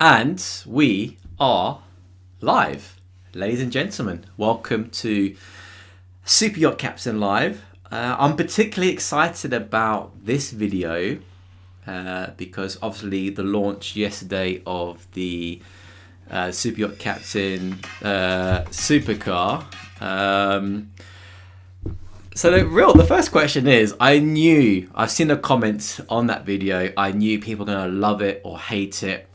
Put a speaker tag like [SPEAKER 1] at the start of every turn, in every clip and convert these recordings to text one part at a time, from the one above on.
[SPEAKER 1] And we are live. Ladies and gentlemen, welcome to Super Yacht Captain Live. I'm particularly excited about this video because obviously the launch yesterday of the Super Yacht Captain supercar. So the first question is, I've seen the comments on that video. I knew people are going to love it or hate it.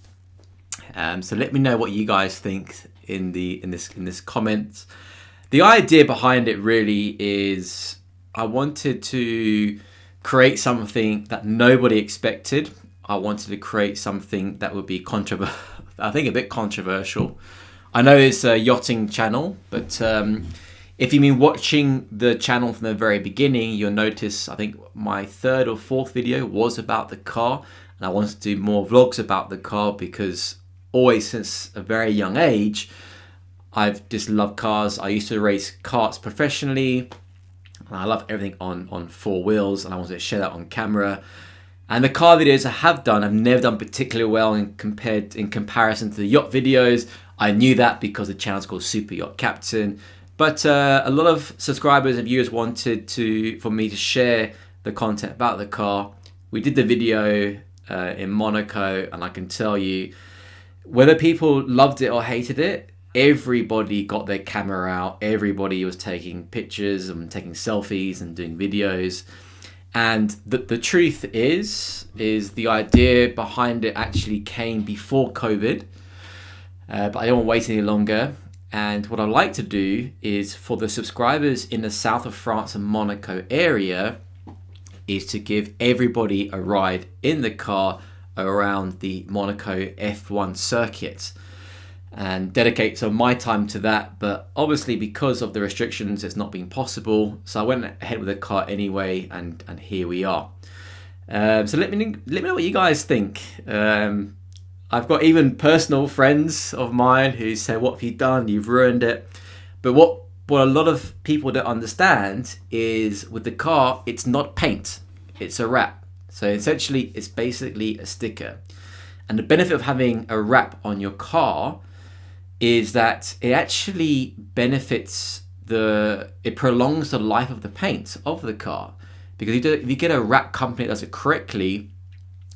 [SPEAKER 1] So let me know what you guys think in this comment. The idea behind it really is I wanted to create something that nobody expected. I wanted to create something that would be I think a bit controversial. I know it's a yachting channel, but if you've been watching the channel from the very beginning, you'll notice I think my third or fourth video was about the car, and I wanted to do more vlogs about the car because always since a very young age, I've just loved cars. I used to race karts professionally, and I love everything on four wheels, and I wanted to share that on camera. And the car videos I have done, I've never done particularly well in comparison to the yacht videos. I knew that because the channel's called Super Yacht Captain. But a lot of subscribers and viewers wanted for me to share the content about the car. We did the video in Monaco, and I can tell you, whether people loved it or hated it, everybody got their camera out. Everybody was taking pictures and taking selfies and doing videos. And the truth is the idea behind it actually came before COVID. But I don't want to wait any longer. And what I'd like to do is for the subscribers in the south of France and Monaco area is to give everybody a ride in the car around the Monaco F1 circuit and dedicate some of my time to that. But obviously because of the restrictions, it's not been possible. So I went ahead with the car anyway, and here we are. So let me know what you guys think. I've got even personal friends of mine who say, what have you done? You've ruined it. But what a lot of people don't understand is with the car, it's not paint, it's a wrap. So essentially, it's basically a sticker. And the benefit of having a wrap on your car is that it actually it prolongs the life of the paint of the car. Because if you get a wrap company that does it correctly,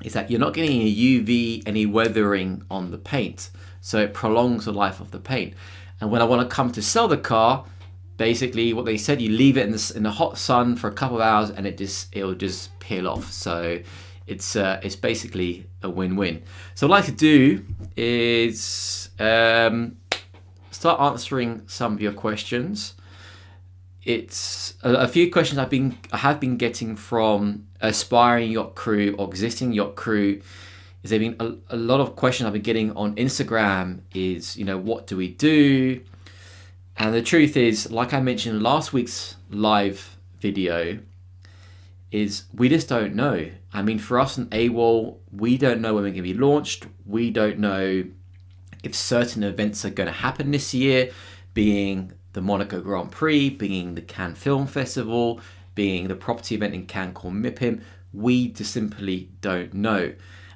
[SPEAKER 1] is that you're not getting any UV, any weathering on the paint. So it prolongs the life of the paint. And when I want to come to sell the car, basically what they said, you leave it in the hot sun for a couple of hours and it'll just peel off. So it's basically a win-win. So what I'd like to do is start answering some of your questions. It's a few questions I have been getting from aspiring yacht crew or existing yacht crew. Is there been a lot of questions I've been getting on Instagram is, what do we do? And the truth is, like I mentioned in last week's live video, is we just don't know. I mean, for us in AWOL, we don't know when we're going to be launched. We don't know if certain events are going to happen this year, being the Monaco Grand Prix, being the Cannes Film Festival, being the property event in Cannes called MIPIM. We just simply don't know.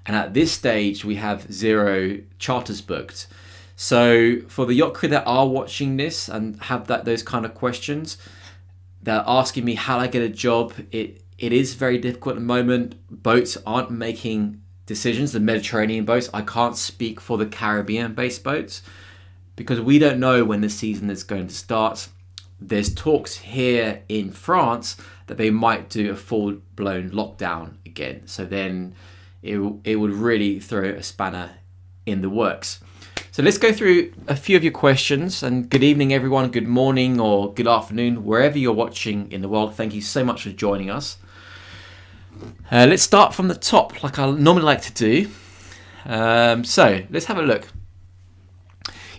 [SPEAKER 1] And at this stage, we have 0 charters booked. So for the yacht crew that are watching this and have those kind of questions, they're asking me how I get a job. It is very difficult at the moment. Boats aren't making decisions. The Mediterranean boats, I can't speak for the Caribbean-based boats because we don't know when the season is going to start. There's talks here in France that they might do a full-blown lockdown again. So then it would really throw a spanner in the works. So let's go through a few of your questions. And good evening, everyone. Good morning or good afternoon, wherever you're watching in the world. Thank you so much for joining us. Let's start from the top, like I normally like to do. So let's have a look.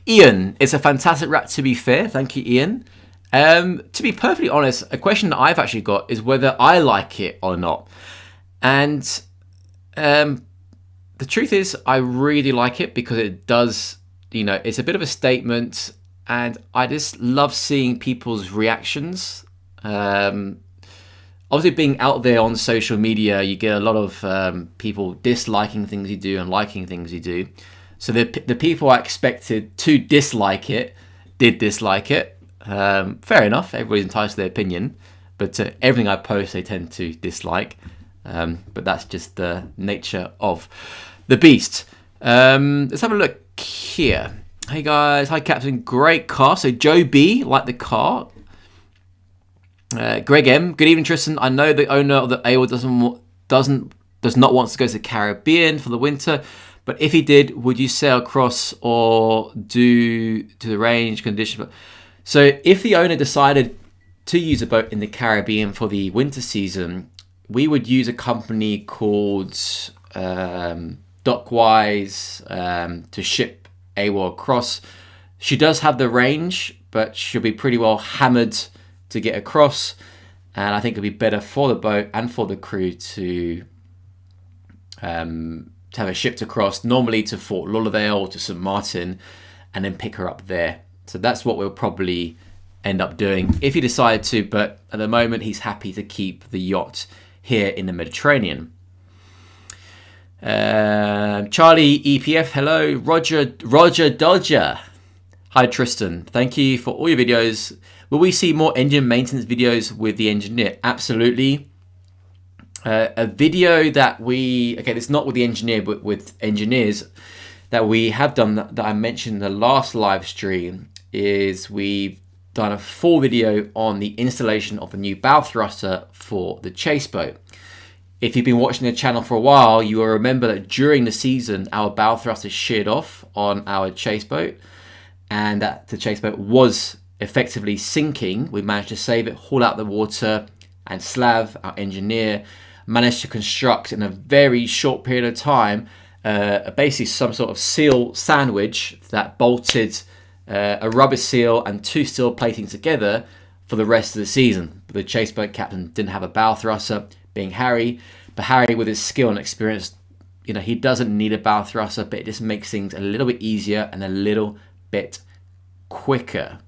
[SPEAKER 1] Ian, it's a fantastic wrap, to be fair. Thank you, Ian. To be perfectly honest, a question that I've actually got is whether I like it or not. And the truth is, I really like it because it does, it's a bit of a statement, and I just love seeing people's reactions. Obviously, being out there on social media, you get a lot of people disliking things you do and liking things you do. So the people I expected to dislike it did dislike it. Fair enough, everybody's entitled to their opinion, but everything I post they tend to dislike. But that's just the nature of the beast. Let's have a look here. Hey guys, hi Captain, great car. So Joe B liked the car. Greg M, good evening Tristan. I know the owner of the AWOL does not want to go to the Caribbean for the winter, but if he did, would you sail across or do to the range condition? So if the owner decided to use a boat in the Caribbean for the winter season, we would use a company called Dockwise to ship AWOL across. She does have the range, but she'll be pretty well hammered to get across, and I think it'll be better for the boat and for the crew to have her shipped across, normally to Fort Lauderdale or to St. Martin, and then pick her up there. So that's what we'll probably end up doing if he decided to, but at the moment he's happy to keep the yacht here in the Mediterranean. Charlie EPF, hello. Roger Dodger, hi Tristan, thank you for all your videos. Will we see more engine maintenance videos with the engineer? Absolutely. A video that it's not with the engineer, but with engineers that we have done that I mentioned in the last live stream is we've done a full video on the installation of the new bow thruster for the chase boat. If you've been watching the channel for a while, you will remember that during the season, our bow thruster sheared off on our chase boat, and that the chase boat was effectively sinking. We managed to save it, haul out the water, and Slav, our engineer, managed to construct in a very short period of time basically some sort of seal sandwich that bolted a rubber seal and 2 steel plating together for the rest of the season. The chase boat captain didn't have a bow thruster, being Harry, but Harry with his skill and experience, he doesn't need a bow thruster, but it just makes things a little bit easier and a little bit quicker.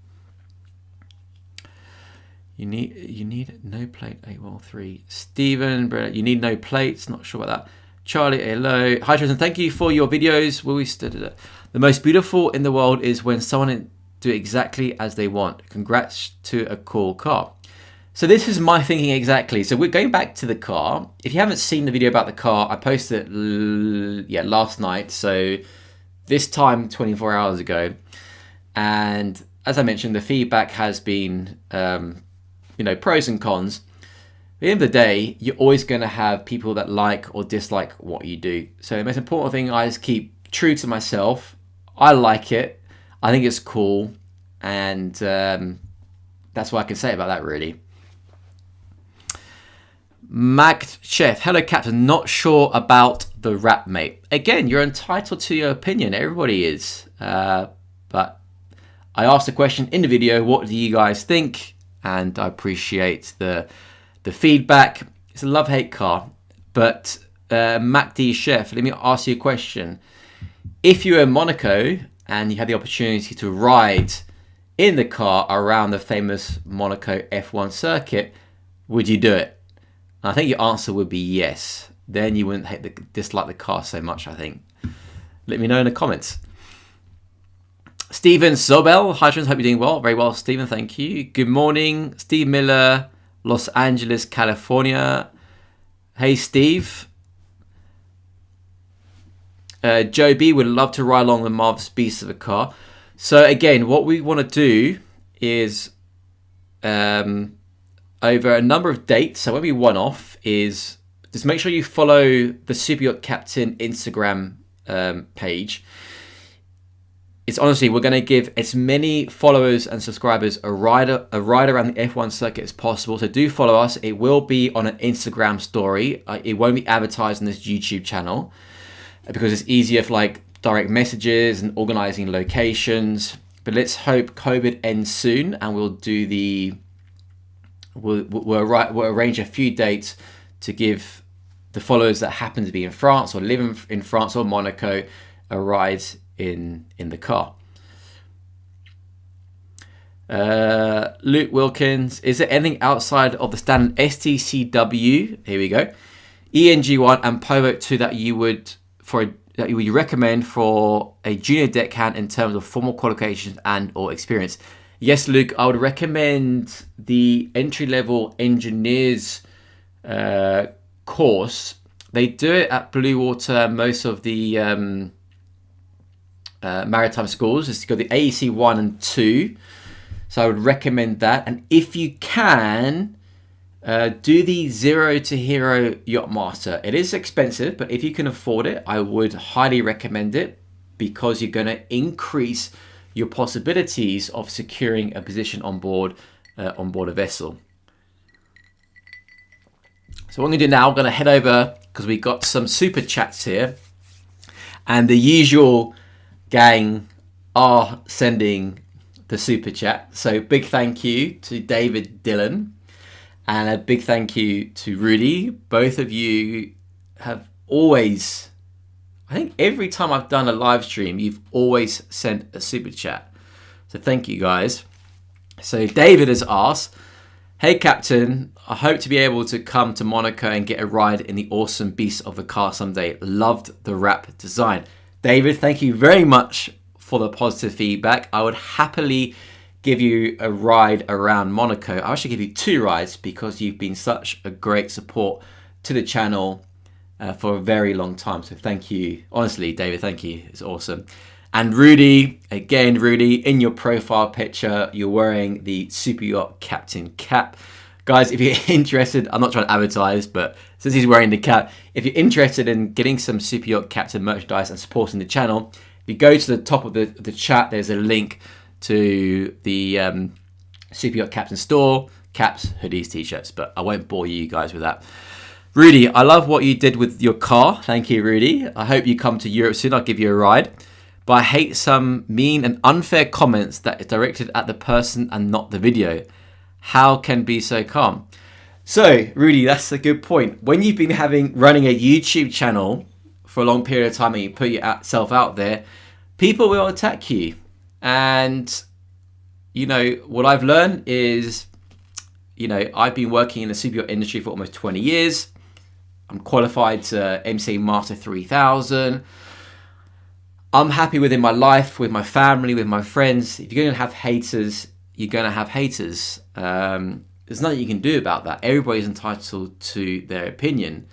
[SPEAKER 1] You need no plate, AWOL 3. Stephen, you need no plates, not sure about that. Charlie, hello. Hi Tristan, thank you for your videos. The most beautiful in the world is when someone do exactly as they want. Congrats to a cool car. So this is my thinking exactly. So we're going back to the car. If you haven't seen the video about the car, I posted it last night. So this time 24 hours ago. And as I mentioned, the feedback has been, pros and cons. At the end of the day, you're always going to have people that like or dislike what you do. So the most important thing, I just keep true to myself. I like it. I think it's cool. And that's what I can say about that, really. Magged Chef, hello Captain, not sure about the wrap, mate. Again, you're entitled to your opinion. Everybody is. But I asked a question in the video, what do you guys think? And I appreciate the feedback. It's a love-hate car. But MacD Chef, let me ask you a question. If you were in Monaco and you had the opportunity to ride in the car around the famous Monaco F1 circuit, would you do it? And I think your answer would be yes. Then you wouldn't dislike the car so much, I think. Let me know in the comments. Stephen Zobel, hi friends, hope you're doing well. Very well, Stephen, thank you. Good morning, Steve Miller, Los Angeles, California. Hey, Steve. Joe B would love to ride along the marvelous beast of a car. So again, what we want to do is over a number of dates. So when we one-off is just make sure you follow the Super Yacht Captain Instagram page. It's honestly, we're going to give as many followers and subscribers a ride around the F1 circuit as possible. So do follow us. It will be on an Instagram story. It won't be advertised on this YouTube channel because it's easier for like direct messages and organizing locations. But let's hope COVID ends soon and we'll do we'll arrange a few dates to give the followers that happen to be in France or live in France or Monaco a ride in the car. Luke Wilkins, is there anything outside of the standard STCW, here we go, ENG1 and Povo 2 that you would that you recommend for a junior deckhand in terms of formal qualifications and or experience? Yes, Luke, I would recommend the entry-level engineers course. They do it at Blue Water, most of the maritime schools. It's got the AEC 1 and 2. So I would recommend that. And if you can, do the 0 to Hero Yacht Master. It is expensive, but if you can afford it, I would highly recommend it, because you're going to increase your possibilities of securing a position on board a vessel. So what I'm going to do now, I'm going to head over, because we've got some super chats here, and the usual gang are sending the super chat. So big thank you to David Dillon, and a big thank you to Rudy. Both of you have always, I think every time I've done a live stream, you've always sent a super chat. So thank you guys. So David has asked, hey Captain, I hope to be able to come to Monaco and get a ride in the awesome beast of a car someday. Loved the wrap design. David, thank you very much for the positive feedback. I would happily give you a ride around Monaco. I'll actually give you 2 rides, because you've been such a great support to the channel for a very long time. So thank you. Honestly, David, thank you. It's awesome. And Rudy, again, Rudy, in your profile picture, you're wearing the Super Yacht Captain cap. Guys, if you're interested, I'm not trying to advertise, but since he's wearing the cap, if you're interested in getting some Super Yacht Captain merchandise and supporting the channel, if you go to the top of the chat, there's a link to the Super Yacht Captain store, caps, hoodies, t-shirts, but I won't bore you guys with that. Rudy, I love what you did with your car. Thank you, Rudy. I hope you come to Europe soon. I'll give you a ride. But I hate some mean and unfair comments that are directed at the person and not the video. How can be so calm? So, Rudy, that's a good point. When you've been running a YouTube channel for a long period of time and you put yourself out there, people will attack you. And, you know, what I've learned is, you know, I've been working in the super yacht industry for almost 20 years. I'm qualified to MC Master 3000. I'm happy within my life, with my family, with my friends. If you're going to have haters, you're going to have haters. There's nothing you can do about that. Everybody's entitled to their opinion.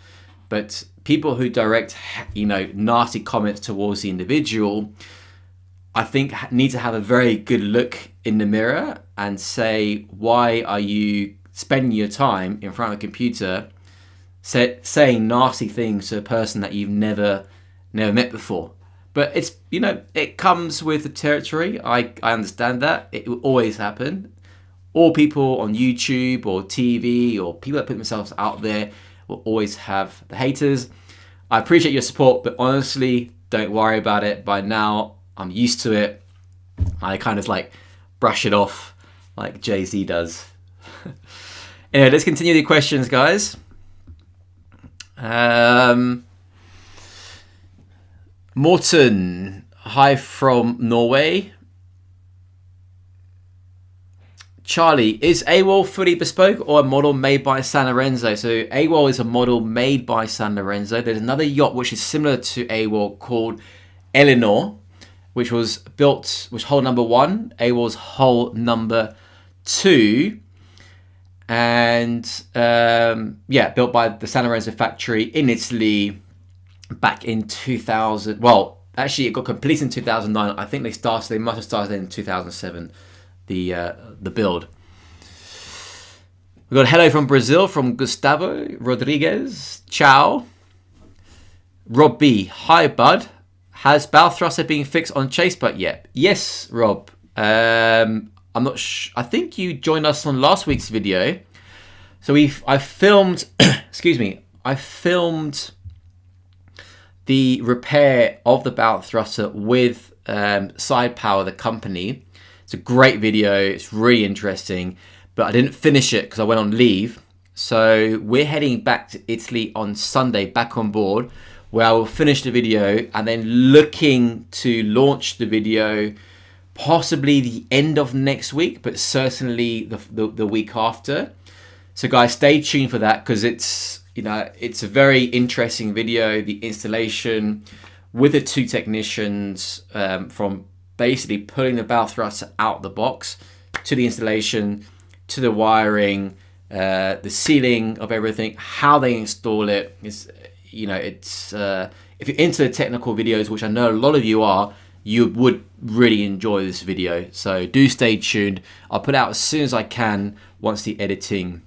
[SPEAKER 1] But people who direct, you know, nasty comments towards the individual, I think need to have a very good look in the mirror and say, why are you spending your time in front of a computer saying nasty things to a person that you've never met before? But it's, you know, it comes with the territory. I understand that. It will always happen. All people on YouTube or TV or people that put themselves out there will always have the haters. I appreciate your support, but honestly, don't worry about it. By now, I'm used to it. I kind of like brush it off like Jay-Z does. Anyway, let's continue the questions, guys. Morten, hi from Norway. Charlie, is AWOL fully bespoke or a model made by San Lorenzo? So AWOL is a model made by San Lorenzo. There's another yacht which is similar to AWOL called Eleanor, which was hull number 1, AWOL's hull number 2. And yeah, built by the San Lorenzo factory in Italy back in 2000. Well, actually, it got completed in 2009. I think they must have started in 2007. The build. We got a hello from Brazil from Gustavo Rodriguez. Ciao. Rob B. Hi, bud. Has bow thruster been fixed on chase boat yet? Yes, Rob. I'm not sure. I think you joined us on last week's video. So I filmed. Excuse me. I filmed the repair of the bow thruster with Side Power, the company. It's a great video. It's really interesting, but I didn't finish it because I went on leave. So we're heading back to Italy on Sunday, back on board, where I will finish the video and then looking to launch the video possibly the end of next week, but certainly the week after. So guys, stay tuned for that because it's a very interesting video. The installation with the 2 technicians, from basically pulling the bow thruster out the box to the installation, to the wiring, the sealing of everything, how they install it. It's, you know, it's if you're into the technical videos, which I know a lot of you are, you would really enjoy this video. So do stay tuned. I'll put it out as soon as I can once the editing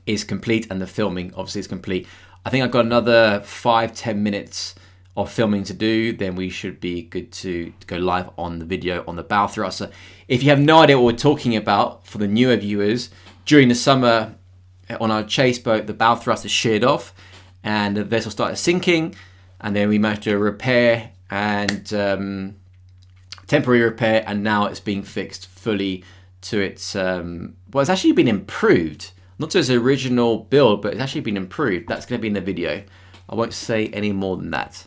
[SPEAKER 1] is complete and the filming obviously is complete. I think I've got another 5-10 minutes of filming to do, then we should be good to go live on the video on the bow thruster. If you have no idea what we're talking about, for the newer viewers, during the summer on our chase boat, the bow thruster sheared off and the vessel started sinking, and then we managed to repair and temporary repair, and now it's being fixed fully to its well, it's actually been improved, not to its original build, but it's actually been improved. That's going to be in the video. I won't say any more than that.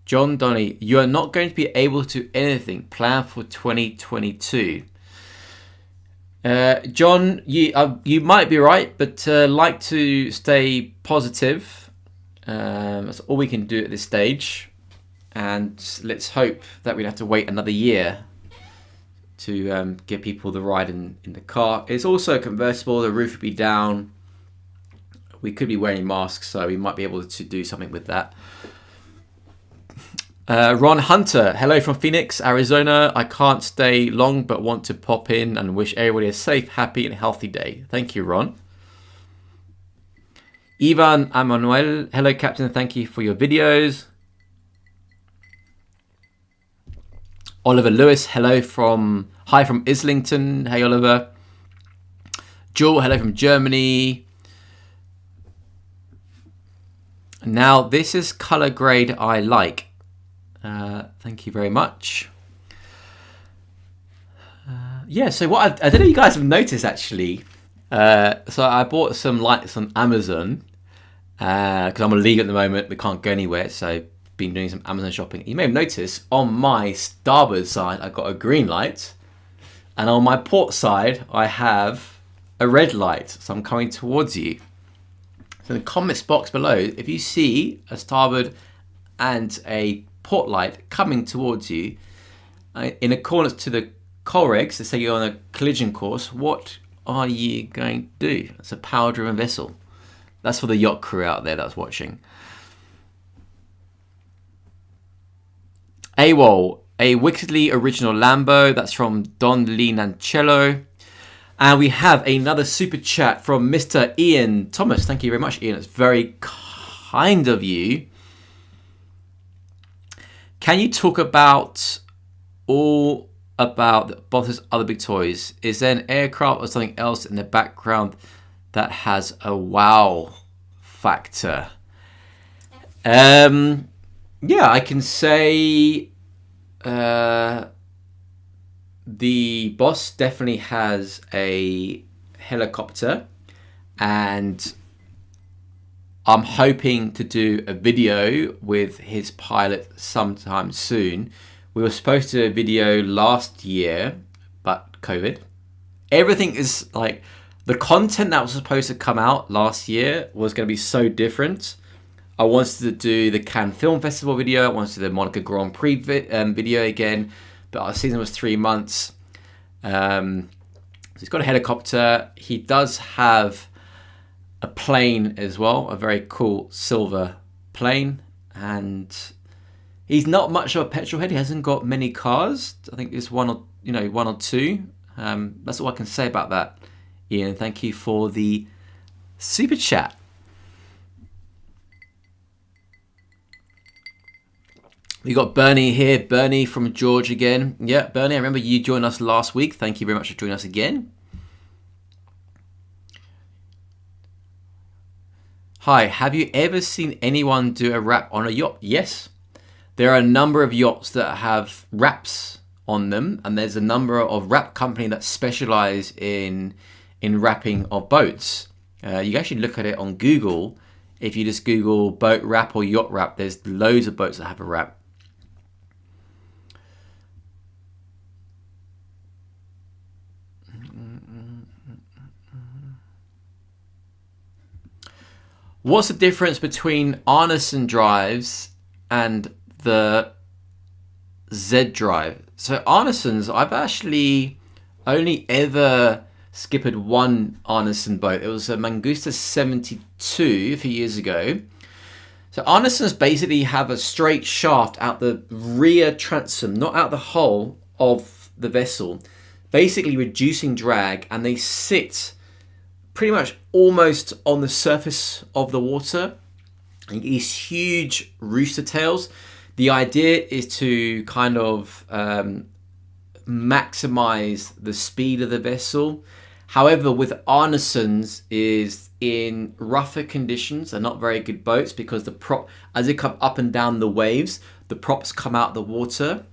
[SPEAKER 1] John Donnelly, you are not going to be able to do anything planned for 2022. John, you might be right, but like to stay positive. That's all we can do at this stage. And let's hope that we'd have to wait another year to get people the ride in the car. It's also convertible, the roof would be down. We could be wearing masks, so we might be able to do something with that. Ron Hunter, hello from Phoenix, Arizona. I can't stay long, but want to pop in and wish everybody a safe, happy, and healthy day. Thank you, Ron. Ivan Emanuel, hello, Captain. Thank you for your videos. Oliver Lewis, hello from, hi from Islington. Hey, Oliver. Jewel, hello from Germany. Now, this is color grade I like. Thank you very much. Yeah, so what I don't know if you guys have noticed actually. So I bought some lights on Amazon because I'm on leave at the moment. We can't go anywhere, so been doing some Amazon shopping. You may have noticed on my starboard side I got a green light, and on my port side I have a red light. So I'm coming towards you. So in the comments box below, if you see a starboard and a port light coming towards you, in accordance to the core regs, let's say you're on a collision course, what are you going to do? It's a power-driven vessel. That's for the yacht crew out there that's watching. AWOL, a wickedly original Lambo. That's from Don Lee Nancello. And we have another super chat from Mr. Ian Thomas. Thank you very much, Ian. It's very kind of you. Can you talk about all about Boss's other big toys? Is there an aircraft or something else in the background that has a wow factor? Yeah, I can say the Boss definitely has a helicopter, and I'm hoping to do a video with his pilot sometime soon. We were supposed to do a video last year, but COVID. Everything is like, the content that was supposed to come out last year was going to be so different. I wanted to do the Cannes Film Festival video. I wanted to do the Monaco Grand Prix video again, but our season was 3 months. So he's got a helicopter. He does have a plane as well, a very cool silver plane, and he's not much of a petrol head. He hasn't got many cars. I think it's one or two. That's all I can say about that. Ian, thank you for the super chat. We got Bernie here. Bernie from George again. Yeah, Bernie, I remember you joined us last week. Thank you very much for joining us again. Hi, have you ever seen anyone do a wrap on a yacht? Yes. There are a number of yachts that have wraps on them, and there's a number of wrap companies that specialize in wrapping of boats. You can actually look at it on Google. If you just Google boat wrap or yacht wrap, there's loads of boats that have a wrap. What's the difference between Arneson drives and the Z drive? So Arneson's, I've actually only ever skippered one Arneson boat. It was a Mangusta 72 a few years ago. So Arneson's basically have a straight shaft out the rear transom, not out the hull of the vessel, basically reducing drag, and they sit pretty much almost on the surface of the water. And these huge rooster tails. The idea is to kind of maximize the speed of the vessel. However, with Arneson's is in rougher conditions, they're not very good boats because the prop, as they come up and down the waves, the props come out the water.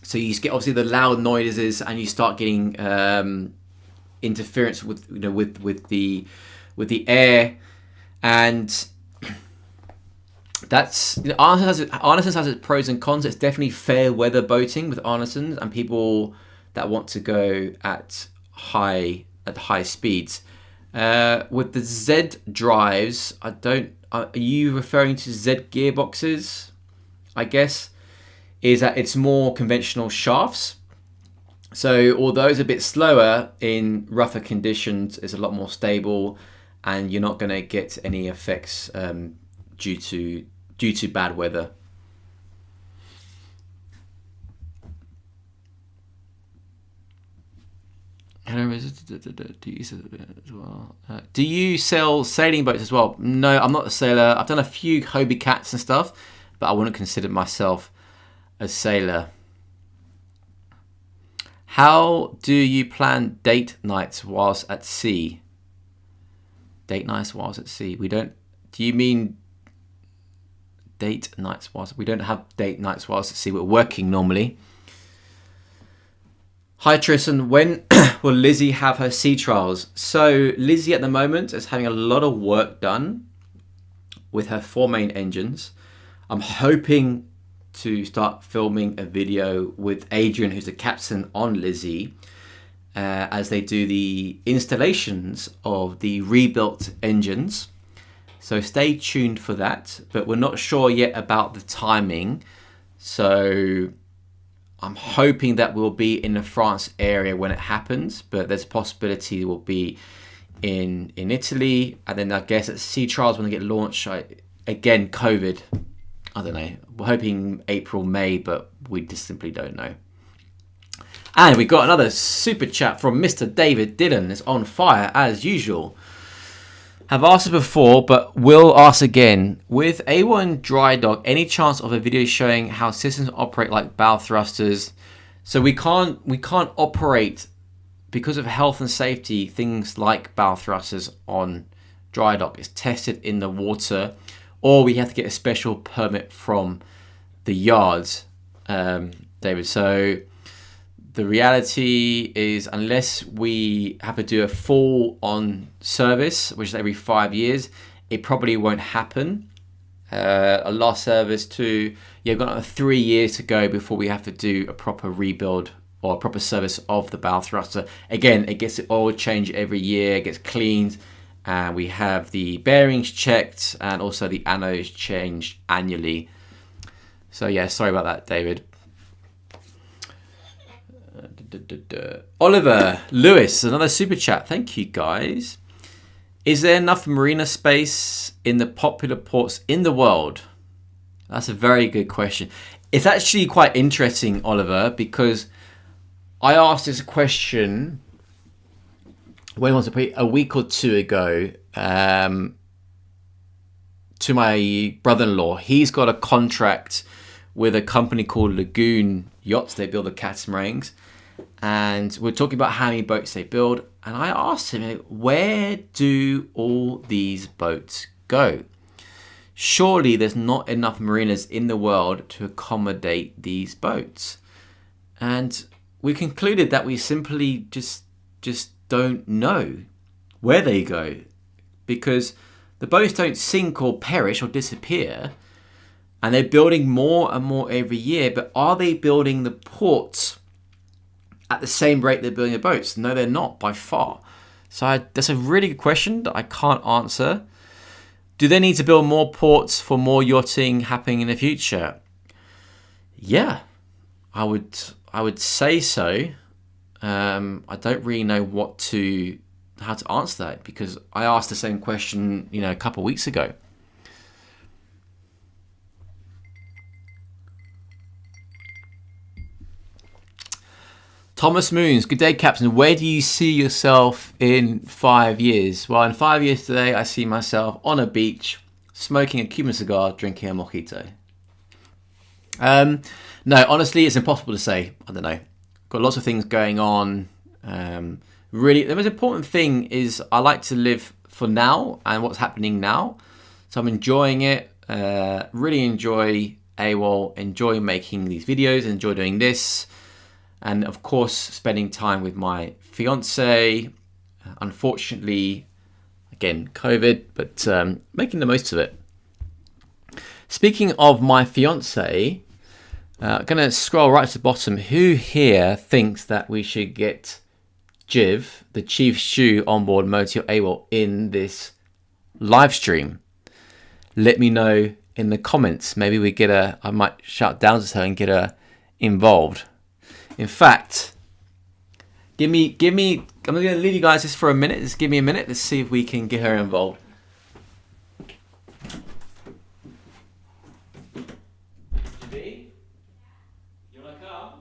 [SPEAKER 1] So you get obviously the loud noises, and you start getting interference with with the air, and that's Arneson has its pros and cons. It's definitely fair weather boating with Arneson and people that want to go at high speeds. With the Z drives, are you referring to Z gearboxes? I guess is that it's more conventional shafts. So although it's a bit slower in rougher conditions, it's a lot more stable, and you're not going to get any effects due to bad weather. Do you sell sailing boats as well? No, I'm not a sailor. I've done a few Hobie Cats and stuff, but I wouldn't consider myself a sailor. How do you plan date nights whilst at sea? Date nights whilst at sea. We don't. Do you mean date nights whilst? We don't have date nights whilst at sea. We're working normally. Hi Tristan, when will Lizzie have her sea trials? So Lizzie at the moment is having a lot of work done with her 4 main engines. I'm hoping to start filming a video with Adrian, who's the captain on Lizzie, as they do the installations of the rebuilt engines. So stay tuned for that, but we're not sure yet about the timing. So I'm hoping that we'll be in the France area when it happens, but there's a possibility we'll be in Italy. And then I guess at sea trials when they get launched, again, COVID, I don't know. We're hoping April, May, but we just simply don't know. And we got another super chat from Mr. David Dillon. It's on fire as usual. Have asked it before, but will ask again. With AWOL dry dock, any chance of a video showing how systems operate like bow thrusters? So we can't operate because of health and safety things like bow thrusters on dry dock. It's tested in the water, or we have to get a special permit from the yards, David. So the reality is, unless we have to do a full on service, which is every 5 years, it probably won't happen. A last service to, we've got 3 years to go before we have to do a proper rebuild or a proper service of the bow thruster. Again, it gets the oil change every year, it gets cleaned, and we have the bearings checked and also the anodes changed annually. So yeah, sorry about that, David. Oliver Lewis, another super chat. Thank you, guys. Is there enough marina space in the popular ports in the world? That's a very good question. It's actually quite interesting, Oliver, because I asked this question when was it, a week or two ago, to my brother-in-law. He's got a contract with a company called Lagoon Yachts. They build the catamarans. And we're talking about how many boats they build. And I asked him, where do all these boats go? Surely there's not enough marinas in the world to accommodate these boats. And we concluded that we simply just don't know where they go, because the boats don't sink or perish or disappear. And they're building more and more every year. But are they building the ports at the same rate they're building the boats? No, they're not by far. So that's a really good question that I can't answer. Do they need to build more ports for more yachting happening in the future? Yeah, I would say so. I don't really know how to answer that, because I asked the same question, a couple of weeks ago. Thomas Moons, good day, Captain. Where do you see yourself in 5 years? Well, in 5 years today, I see myself on a beach, smoking a Cuban cigar, drinking a mojito. No, honestly, it's impossible to say. I don't know. Got lots of things going on. Really, the most important thing is I like to live for now and what's happening now. So I'm enjoying it. Really enjoy AWOL, enjoy making these videos, enjoy doing this. And of course, spending time with my fiance. Unfortunately, again, COVID, but making the most of it. Speaking of my fiance, I'm going to scroll right to the bottom. Who here thinks that we should get Jiv, the chief stew on board Motor Yacht AWOL, in this live stream? Let me know in the comments. Maybe I might shout down to her and get her involved. In fact, I'm going to leave you guys just for a minute. Just give me a minute. Let's see if we can get her involved. Jibby, you want to come?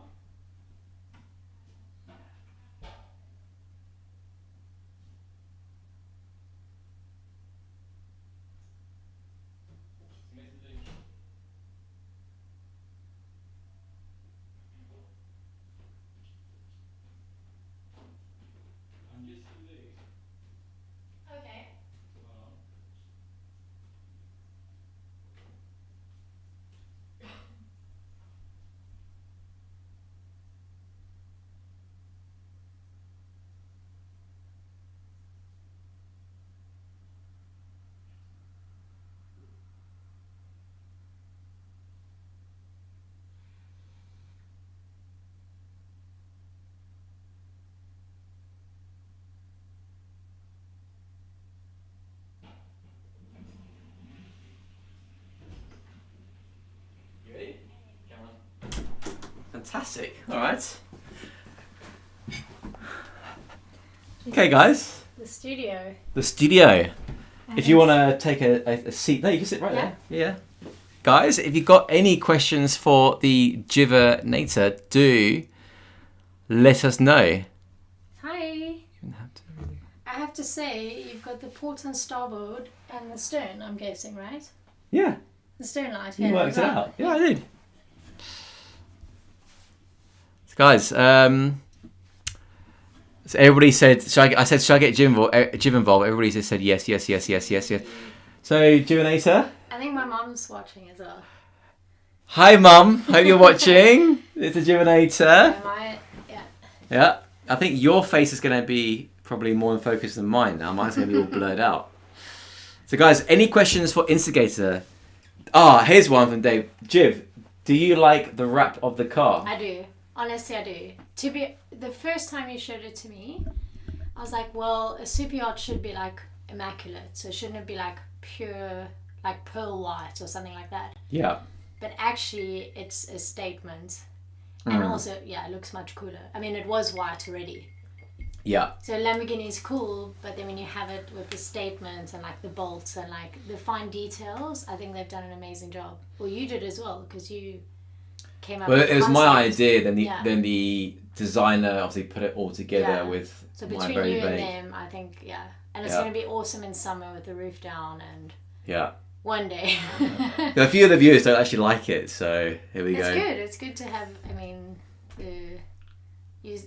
[SPEAKER 1] Fantastic. All right. Okay, guys.
[SPEAKER 2] The studio.
[SPEAKER 1] The studio. If you want to take a seat, no, you can sit right there. Yeah. Guys, if you've got any questions for the Jivinator, do let us know.
[SPEAKER 2] Hi. I have to say, you've got the port and starboard and the stern, I'm guessing, right?
[SPEAKER 1] Yeah.
[SPEAKER 2] The stern light.
[SPEAKER 1] You worked it out. Yeah, I did. So guys, so everybody said, should I get Jiv involved? Everybody just said yes. So, Jivinator?
[SPEAKER 2] I think my mom's watching as well.
[SPEAKER 1] Hi, Mum. Hope you're watching. It's a Jivinator. Yeah. I think your face is going to be probably more in focus than mine now. Mine's going to be all blurred out. So, guys, any questions for Instigator? Here's one from Dave. Jiv, do you like the wrap of the car?
[SPEAKER 2] I do. Honestly, I do. The first time you showed it to me, I was like, well, a super yacht should be like immaculate. So shouldn't it be like pure, like pearl white or something like that?
[SPEAKER 1] Yeah.
[SPEAKER 2] But actually, it's a statement. And also, it looks much cooler. I mean, it was white already.
[SPEAKER 1] Yeah.
[SPEAKER 2] So Lamborghini is cool, but then when you have it with the statement and like the bolts and like the fine details, I think they've done an amazing job. Well, you did as well, because you came up with the
[SPEAKER 1] it was my
[SPEAKER 2] concept.
[SPEAKER 1] idea, then the designer obviously put it all together with
[SPEAKER 2] so
[SPEAKER 1] my
[SPEAKER 2] between
[SPEAKER 1] very
[SPEAKER 2] you
[SPEAKER 1] vague.
[SPEAKER 2] and them, I think, and it's going to be awesome in summer with the roof down and one day.
[SPEAKER 1] A few of the viewers don't actually like it, so here we go.
[SPEAKER 2] It's good to have, I mean,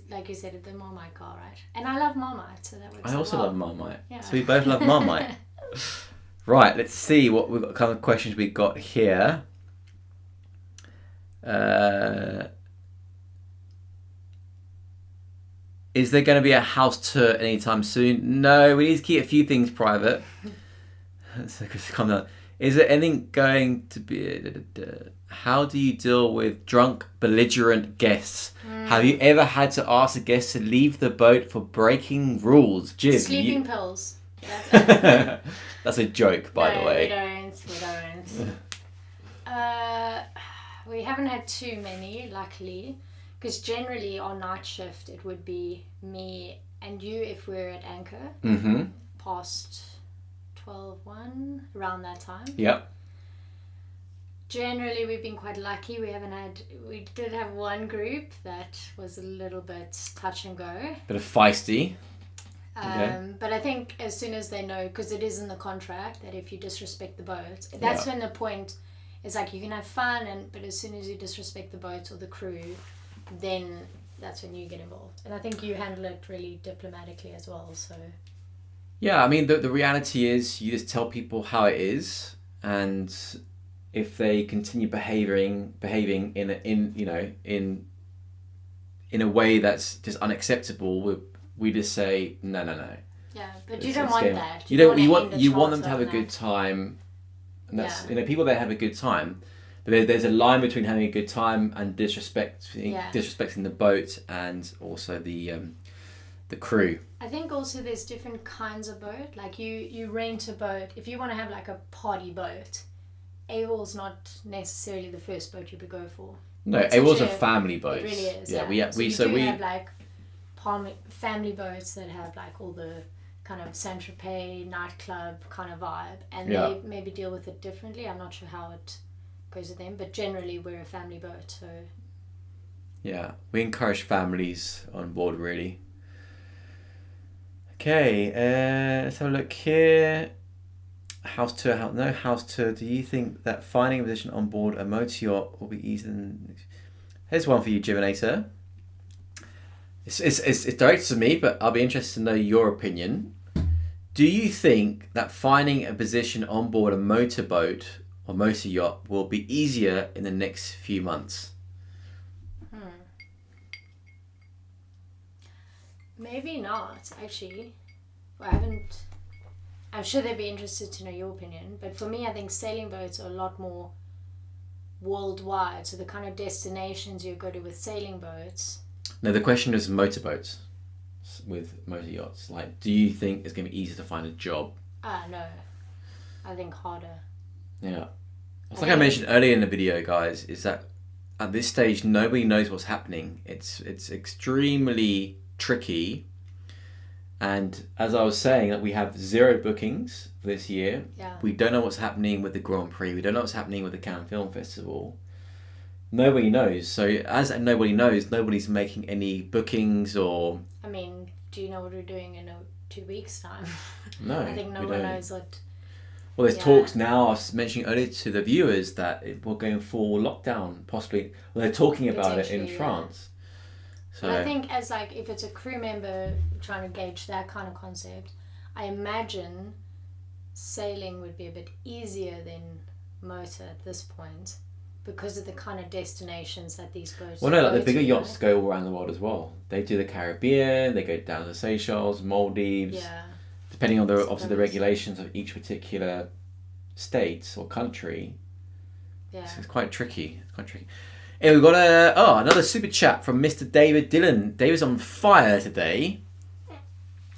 [SPEAKER 2] like you said, the Marmite car, right? And I love Marmite, so that works.
[SPEAKER 1] I also love Marmite.
[SPEAKER 2] Yeah.
[SPEAKER 1] So we both love Marmite. Right, let's see what kind of questions we've got here. Is there going to be a house tour anytime soon? No, we need to keep a few things private. So, come on. Is there anything going to be... How do you deal with drunk, belligerent guests? Have you ever had to ask a guest to leave the boat for breaking rules? Jiv,
[SPEAKER 2] Sleeping pills.
[SPEAKER 1] That's a joke, by the way.
[SPEAKER 2] We don't. We haven't had too many, luckily, because generally on night shift it would be me and you if we're at anchor.
[SPEAKER 1] Mm-hmm.
[SPEAKER 2] Past 12:1, around that time.
[SPEAKER 1] Yep.
[SPEAKER 2] Generally, we've been quite lucky. We did have one group that was a little bit touch and go.
[SPEAKER 1] Bit of feisty. Okay.
[SPEAKER 2] But I think as soon as they know, because it is in the contract, that if you disrespect the boat, that's when the point is like you can have fun, but as soon as you disrespect the boat or the crew, then that's when you get involved. And I think you handle it really diplomatically as well. So.
[SPEAKER 1] Yeah, I mean the reality is you just tell people how it is, and if they continue behaving in a way that's just unacceptable, we just say no.
[SPEAKER 2] Yeah, but you don't want that.
[SPEAKER 1] You want them to have a good time, and that's people that have a good time. But there's a line between having a good time and disrespecting the boat and also the crew.
[SPEAKER 2] I think also there's different kinds of boat. Like you rent a boat if you want to have like a party boat. AWOL's not necessarily the first boat you would go for.
[SPEAKER 1] No, AWOL's a family boat.
[SPEAKER 2] It really is.
[SPEAKER 1] Yeah,
[SPEAKER 2] we have like family boats that have like all the kind of Saint-Tropez nightclub kind of vibe, and they maybe deal with it differently. I'm not sure how it goes with them, but generally we're a family boat, so.
[SPEAKER 1] Yeah, we encourage families on board, really. Okay, let's have a look here. House tour. Do you think that finding a position on board a motor yacht will be easier than... Here's one for you, Jivinator. It's directed to me, but I'll be interested to know your opinion. Do you think that finding a position on board a motorboat or motor yacht will be easier in the next few months?
[SPEAKER 2] Maybe not, actually. I'm sure they'd be interested to know your opinion, but for me, I think sailing boats are a lot more worldwide. So the kind of destinations you go to with sailing boats.
[SPEAKER 1] No, the question is motorboats with motor yachts. Like, do you think it's going to be easier to find a job?
[SPEAKER 2] No. I think harder.
[SPEAKER 1] Yeah. It's like I mentioned earlier in the video, guys, is that at this stage, nobody knows what's happening. It's extremely tricky. And as I was saying, that we have 0 bookings for this year.
[SPEAKER 2] Yeah.
[SPEAKER 1] We don't know what's happening with the Grand Prix. We don't know what's happening with the Cannes Film Festival. Nobody knows. So as nobody knows, nobody's making any bookings or... I
[SPEAKER 2] mean, do you know what we're doing in 2 weeks' time?
[SPEAKER 1] No,
[SPEAKER 2] I think no one knows what...
[SPEAKER 1] Well, there's talks now, I was mentioning earlier to the viewers, that we're going for lockdown, possibly. Well, they're talking about it in France. So
[SPEAKER 2] but I think as like if it's a crew member trying to gauge that kind of concept, I imagine sailing would be a bit easier than motor at this point because of the kind of destinations that these boats.
[SPEAKER 1] Well, no, like the bigger yachts go all around the world as well. They do the Caribbean, they go down to the Seychelles, Maldives.
[SPEAKER 2] Yeah.
[SPEAKER 1] Depending on the regulations of each particular state or country.
[SPEAKER 2] Yeah.
[SPEAKER 1] It's quite tricky. And we've got another super chat from Mr. David Dillon. David's on fire today.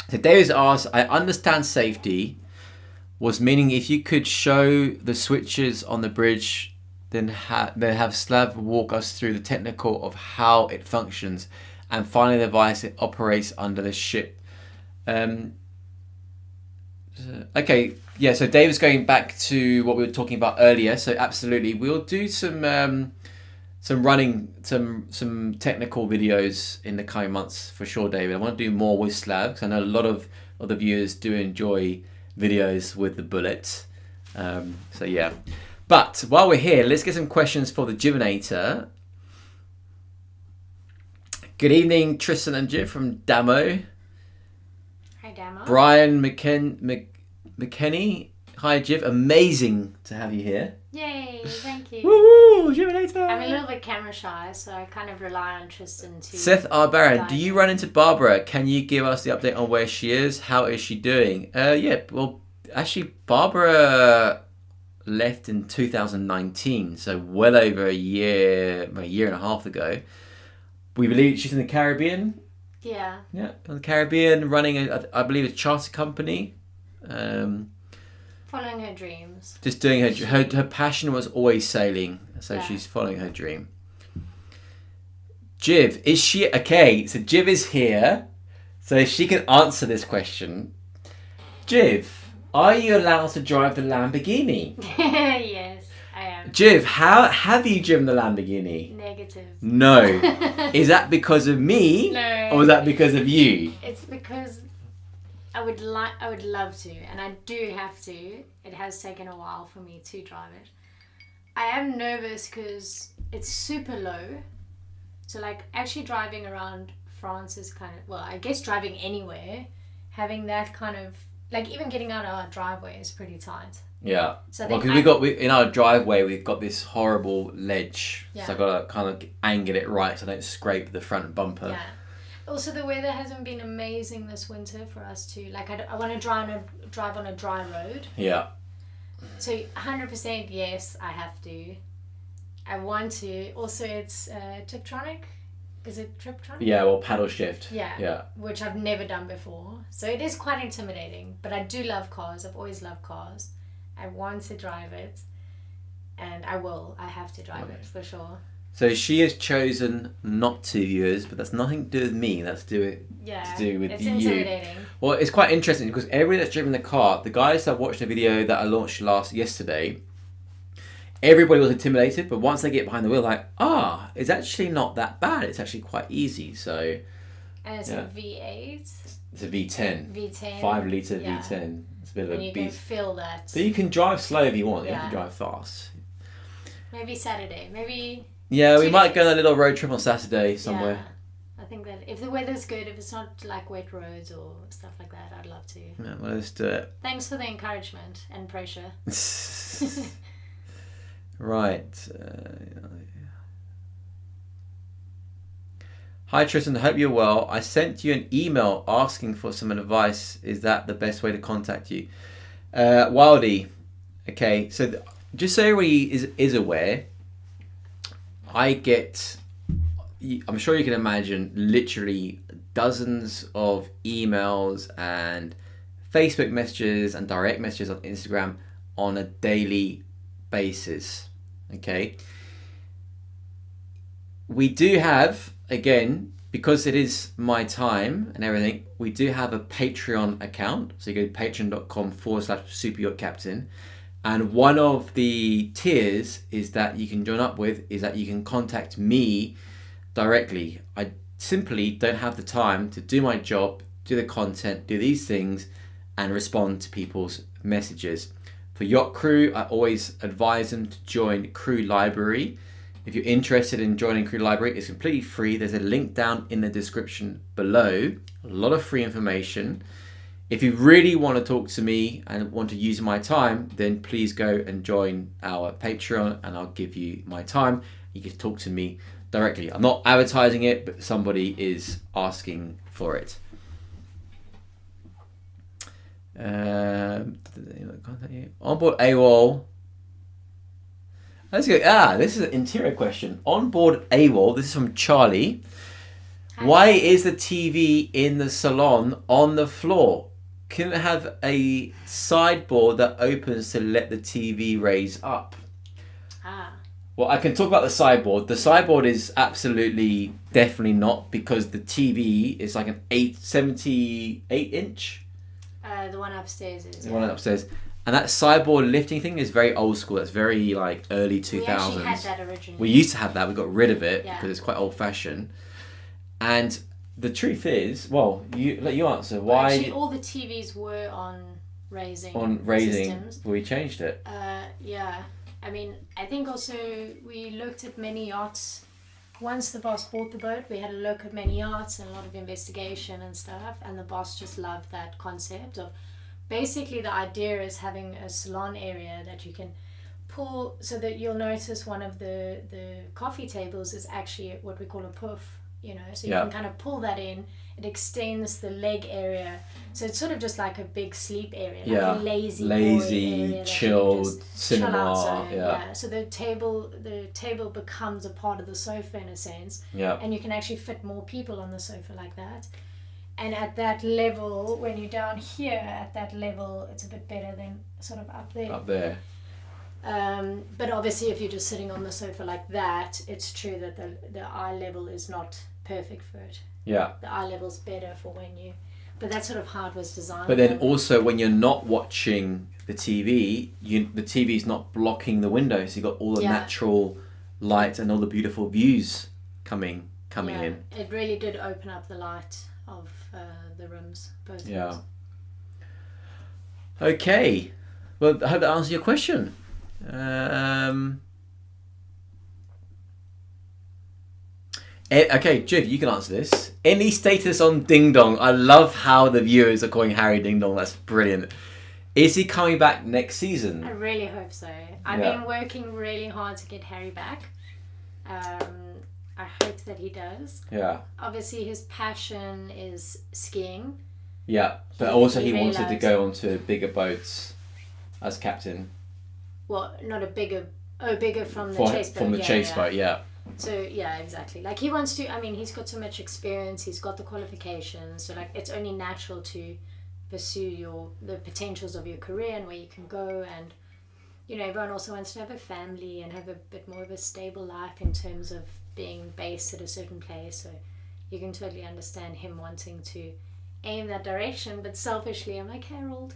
[SPEAKER 1] So David's asked, I understand safety was meaning if you could show the switches on the bridge, then have Slav walk us through the technical of how it functions and finally the device it operates under the ship. Okay, yeah, so David's going back to what we were talking about earlier. So absolutely, we'll do some technical videos in the coming months for sure, David. I want to do more with Slav because I know a lot of the viewers do enjoy videos with the bullet. So yeah, but while we're here, let's get some questions for the Jivinator. Good evening, Tristan and Jiv from Damo.
[SPEAKER 2] Hi, Damo.
[SPEAKER 1] Brian McKenney. Hi, Jiv. Amazing to have you here.
[SPEAKER 2] Yay, thank you.
[SPEAKER 1] Woo, Jivinator.
[SPEAKER 2] I'm a little bit camera shy, so I kind of rely on Tristan to...
[SPEAKER 1] Seth R. Barron, do you run into Barbara? Can you give us the update on where she is? How is she doing? Yeah, well, actually, Barbara left in 2019, so well over a year and a half ago. We believe she's in the Caribbean.
[SPEAKER 2] Yeah.
[SPEAKER 1] Yeah, in the Caribbean, running, I believe, a charter company.
[SPEAKER 2] Following her dreams.
[SPEAKER 1] Just doing her passion was always sailing, so she's following her dream. Jiv, is she okay? So Jiv is here, so she can answer this question. Jiv, are you allowed to drive the Lamborghini?
[SPEAKER 2] Yes, I am.
[SPEAKER 1] Jiv, how have you driven the Lamborghini?
[SPEAKER 2] Negative.
[SPEAKER 1] No. Is that because of me?
[SPEAKER 2] No.
[SPEAKER 1] Or is that because of you?
[SPEAKER 2] It's because I would love to, and I do have to. It has taken a while for me to drive it. I am nervous because it's super low. So like actually driving around France is kind of, well, I guess driving anywhere, having that kind of, like even getting out of our driveway is pretty tight.
[SPEAKER 1] Yeah.
[SPEAKER 2] So
[SPEAKER 1] because in our driveway we've got this horrible ledge, so I've got to kind of angle it right so I don't scrape the front bumper.
[SPEAKER 2] Yeah. Also, the weather hasn't been amazing this winter for us to, like, I want to drive on a dry road.
[SPEAKER 1] Yeah.
[SPEAKER 2] So 100% yes, I have to. I want to. Also, it's Tiptronic. Is it Tiptronic?
[SPEAKER 1] Yeah, well, paddle shift.
[SPEAKER 2] Yeah. Which I've never done before. So it is quite intimidating. But I do love cars. I've always loved cars. I want to drive it. And I will. I have to drive it for sure.
[SPEAKER 1] So she has chosen not to, viewers, but that's nothing to do with me. That's to do with you.
[SPEAKER 2] It's intimidating.
[SPEAKER 1] Well, it's quite interesting because everybody that's driven the car, the guys that watched the video that I launched yesterday, everybody was intimidated, but once they get behind the wheel, like, it's actually not that bad. It's actually quite easy. So.
[SPEAKER 2] And it's a V8.
[SPEAKER 1] It's a V10.
[SPEAKER 2] V10.
[SPEAKER 1] 5 litre V10. It's a bit of a beast.
[SPEAKER 2] You can feel that.
[SPEAKER 1] But you can drive slow if you want. You have to drive fast.
[SPEAKER 2] Maybe Saturday. Maybe.
[SPEAKER 1] Yeah, we might go on a little road trip on Saturday somewhere.
[SPEAKER 2] Yeah, I think that if the weather's good, if it's not like wet roads or stuff like that, I'd love to.
[SPEAKER 1] Yeah, well, let's do it.
[SPEAKER 2] Thanks for the encouragement and pressure.
[SPEAKER 1] Right. Hi Tristan, hope you're well. I sent you an email asking for some advice. Is that the best way to contact you? Wildy. Okay, so just so everybody is aware, I get, I'm sure you can imagine, literally dozens of emails and Facebook messages and direct messages on Instagram on a daily basis. Okay. We do have, again, because it is my time and everything, we do have a Patreon account. So you go to patreon.com/super-yacht captain. And one of the tiers is that you can join up with is that you can contact me directly. I simply don't have the time to do my job, do the content, do these things, and respond to people's messages. For yacht crew, I always advise them to join Crew Library. If you're interested in joining Crew Library, it's completely free. There's a link down in the description below. A lot of free information. If you really want to talk to me and want to use my time, then please go and join our Patreon and I'll give you my time. You can talk to me directly. I'm not advertising it, but somebody is asking for it. Onboard AWOL. Let's go. This is an interior question. Onboard AWOL. This is from Charlie. Hi. Why is the TV in the salon on the floor? Can it have a sideboard that opens to let the TV raise up? Well, I can talk about the sideboard. The sideboard is absolutely, definitely not, because the TV is like an 78 inch.
[SPEAKER 2] The one upstairs is.
[SPEAKER 1] The one upstairs. And that sideboard lifting thing is very old school. That's very like early 2000s.
[SPEAKER 2] We actually had that originally.
[SPEAKER 1] We used to have that. We got rid of it because it's quite old fashioned. And the truth is, well, let you answer. Why?
[SPEAKER 2] Actually, all the TVs were on raising. Systems.
[SPEAKER 1] We changed it.
[SPEAKER 2] Yeah. I mean, I think also we looked at many yachts. Once the boss bought the boat, we had a look at many yachts and a lot of investigation and stuff. And the boss just loved that concept of, basically the idea is having a salon area that you can pull, so that you'll notice one of the coffee tables is actually what we call a puff. You know, so you can kind of pull that in. It extends the leg area, so it's sort of just like a big sleep area, like a lazy area,
[SPEAKER 1] chilled cinema.
[SPEAKER 2] Chill out. So the table becomes a part of the sofa in a sense, and you can actually fit more people on the sofa like that. And at that level, when you're down here at that level, it's a bit better than sort of up there.
[SPEAKER 1] Up there.
[SPEAKER 2] But obviously, if you're just sitting on the sofa like that, it's true that the eye level is not perfect for it.
[SPEAKER 1] Yeah.
[SPEAKER 2] The eye level's better for when you... But that's sort of how it was designed.
[SPEAKER 1] But then also when you're not watching the TV, the TV's not blocking the window, so you've got all the natural light and all the beautiful views coming in.
[SPEAKER 2] It really did open up the light of the rooms, both rooms.
[SPEAKER 1] Okay. Well, I hope that answers your question. Okay, Jiv, you can answer this. Any status on Ding Dong? I love how the viewers are calling Harry Ding Dong. That's brilliant. Is he coming back next season?
[SPEAKER 2] I really hope so. I've been working really hard to get Harry back. I hope that he does. Yeah. Obviously, his passion is skiing.
[SPEAKER 1] Yeah, but he wanted to go onto bigger boats as captain.
[SPEAKER 2] Well, not a bigger... Oh, bigger from the chase boat.
[SPEAKER 1] From the chase boat, yeah.
[SPEAKER 2] So, yeah, exactly. Like, he wants to... I mean, he's got so much experience. He's got the qualifications. So, like, it's only natural to pursue the potentials of your career and where you can go. And, you know, everyone also wants to have a family and have a bit more of a stable life in terms of being based at a certain place. So you can totally understand him wanting to aim that direction. But selfishly, I'm like, Harold,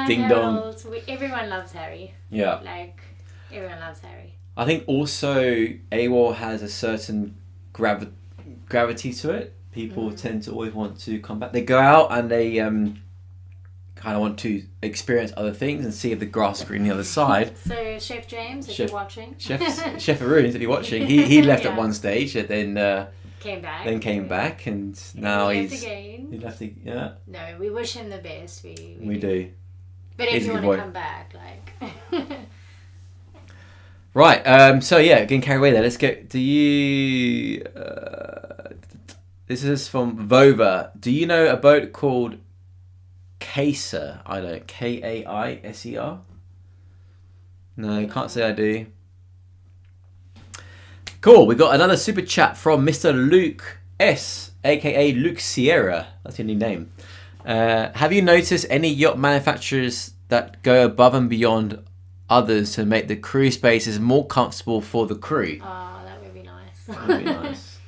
[SPEAKER 2] Ding Dong. Everyone loves Harry. Yeah. Like, everyone loves Harry.
[SPEAKER 1] I think also AWOL has a certain gravity to it. People tend to always want to come back. They go out and they kind of want to experience other things and see if the grass is green on the other side.
[SPEAKER 2] So Chef James, if you're watching.
[SPEAKER 1] Chef Arun, if you're watching. He left at one stage and then
[SPEAKER 2] came back.
[SPEAKER 1] And now
[SPEAKER 2] he
[SPEAKER 1] left again. Yeah.
[SPEAKER 2] No, we wish him the best.
[SPEAKER 1] We do.
[SPEAKER 2] But if you want to come back, like...
[SPEAKER 1] Right, so yeah, getting carried away there. Let's get... Do you... this is from Vova. Do you know a boat called Kaiser? I don't know. Kaiser? No, can't say I do. Cool, we got another super chat from Mr. Luke S, aka Luke Sierra. That's your new name. Have you noticed any yacht manufacturers that go above and beyond others to make the crew spaces more comfortable for the crew?
[SPEAKER 2] Oh, that would be nice.
[SPEAKER 1] That would be nice.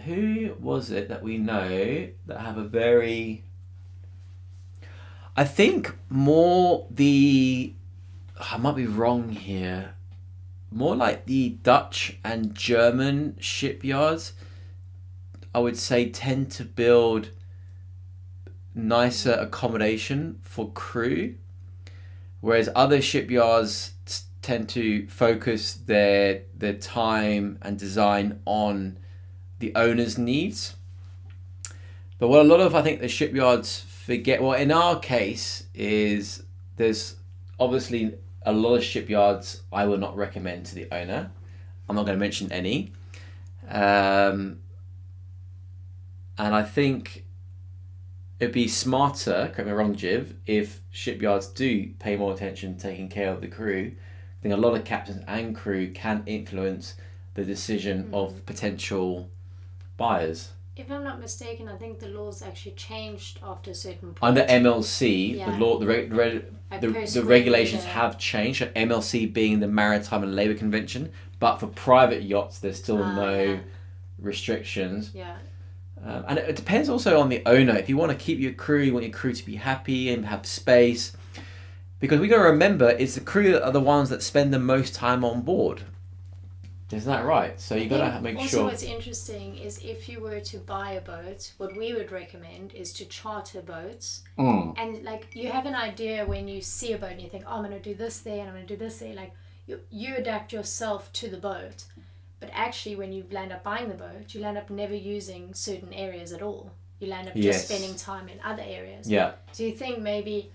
[SPEAKER 1] Who was it that we know that have a very... I think more the... I might be wrong here. More like the Dutch and German shipyards, I would say, tend to build nicer accommodation for crew. Whereas other shipyards tend to focus their time and design on the owner's needs. But what a lot of, I think, the shipyards forget, well, in our case, is there's obviously a lot of shipyards I will not recommend to the owner. I'm not going to mention any. And I think it'd be smarter, correct me if I'm wrong, Jiv, if shipyards do pay more attention to taking care of the crew. I think a lot of captains and crew can influence the decision of potential buyers.
[SPEAKER 2] If I'm not mistaken, I think the laws actually changed after a certain point.
[SPEAKER 1] Under MLC, the regulations have changed. So MLC being the Maritime and Labour Convention, but for private yachts, there's still no restrictions. Yeah. And it depends also on the owner. If you want to keep your crew, you want your crew to be happy and have space. Because we got to remember, it's the crew that are the ones that spend the most time on board. Isn't that right? So you got to make sure.
[SPEAKER 2] Also, what's interesting is if you were to buy a boat, what we would recommend is to charter boats. And like you have an idea when you see a boat and you think, oh, I'm going to do this there and I'm going to do this there. Like you adapt yourself to the boat. But actually, when you land up buying the boat, you land up never using certain areas at all. You land up just spending time in other areas. Yeah. So you think maybe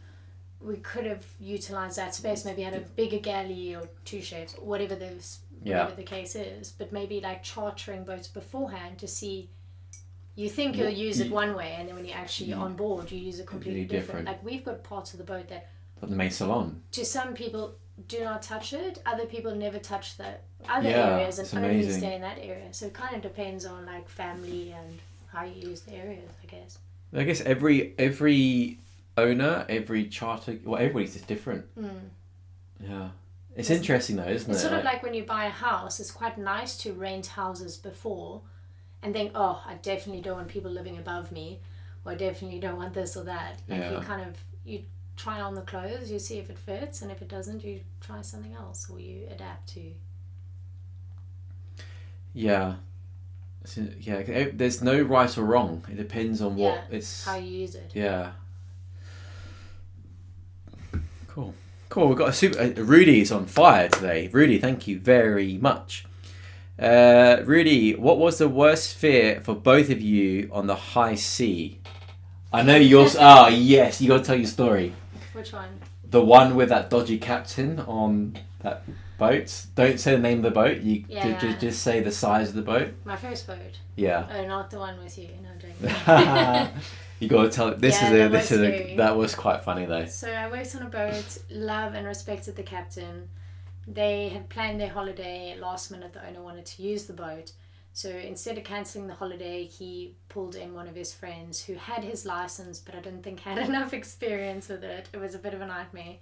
[SPEAKER 2] we could have utilized that space, maybe had a bigger galley or two sheds, or whatever the case is. But maybe like chartering boats beforehand to see, you think you'll use it one way, and then when you're actually on board, you use it completely different. Like we've got parts of the boat that...
[SPEAKER 1] But the main salon.
[SPEAKER 2] To some people... do not touch it. Other people never touch the other areas and only stay in that area. So it kind of depends on like family and how you use the areas, I guess.
[SPEAKER 1] I guess every owner, every charter, well, everybody's just different. Yeah. It's interesting though, isn't it?
[SPEAKER 2] It's sort of like when you buy a house, it's quite nice to rent houses before and think, oh, I definitely don't want people living above me, or I definitely don't want this or that. Like you try on the clothes, you see if it fits, and if it doesn't, you try something else, or you adapt to.
[SPEAKER 1] Yeah. Yeah, there's no right or wrong. It depends on what it's...
[SPEAKER 2] how you use it.
[SPEAKER 1] Yeah. Cool. We've got a super... Rudy's on fire today. Rudy, thank you very much. Rudy, what was the worst fear for both of you on the high sea? I know yours... yes, you got to tell your story.
[SPEAKER 2] Which one?
[SPEAKER 1] The one with that dodgy captain on that boat. Don't say the name of the boat. You just say the size of the boat.
[SPEAKER 2] My first boat.
[SPEAKER 1] Yeah.
[SPEAKER 2] Oh, not the one with you. No, don't.
[SPEAKER 1] You got to tell. That was quite funny though.
[SPEAKER 2] So I worked on a boat. Love and respected the captain. They had planned their holiday. Last minute, the owner wanted to use the boat. So instead of cancelling the holiday, he pulled in one of his friends who had his license, but I didn't think had enough experience with it. It was a bit of a nightmare.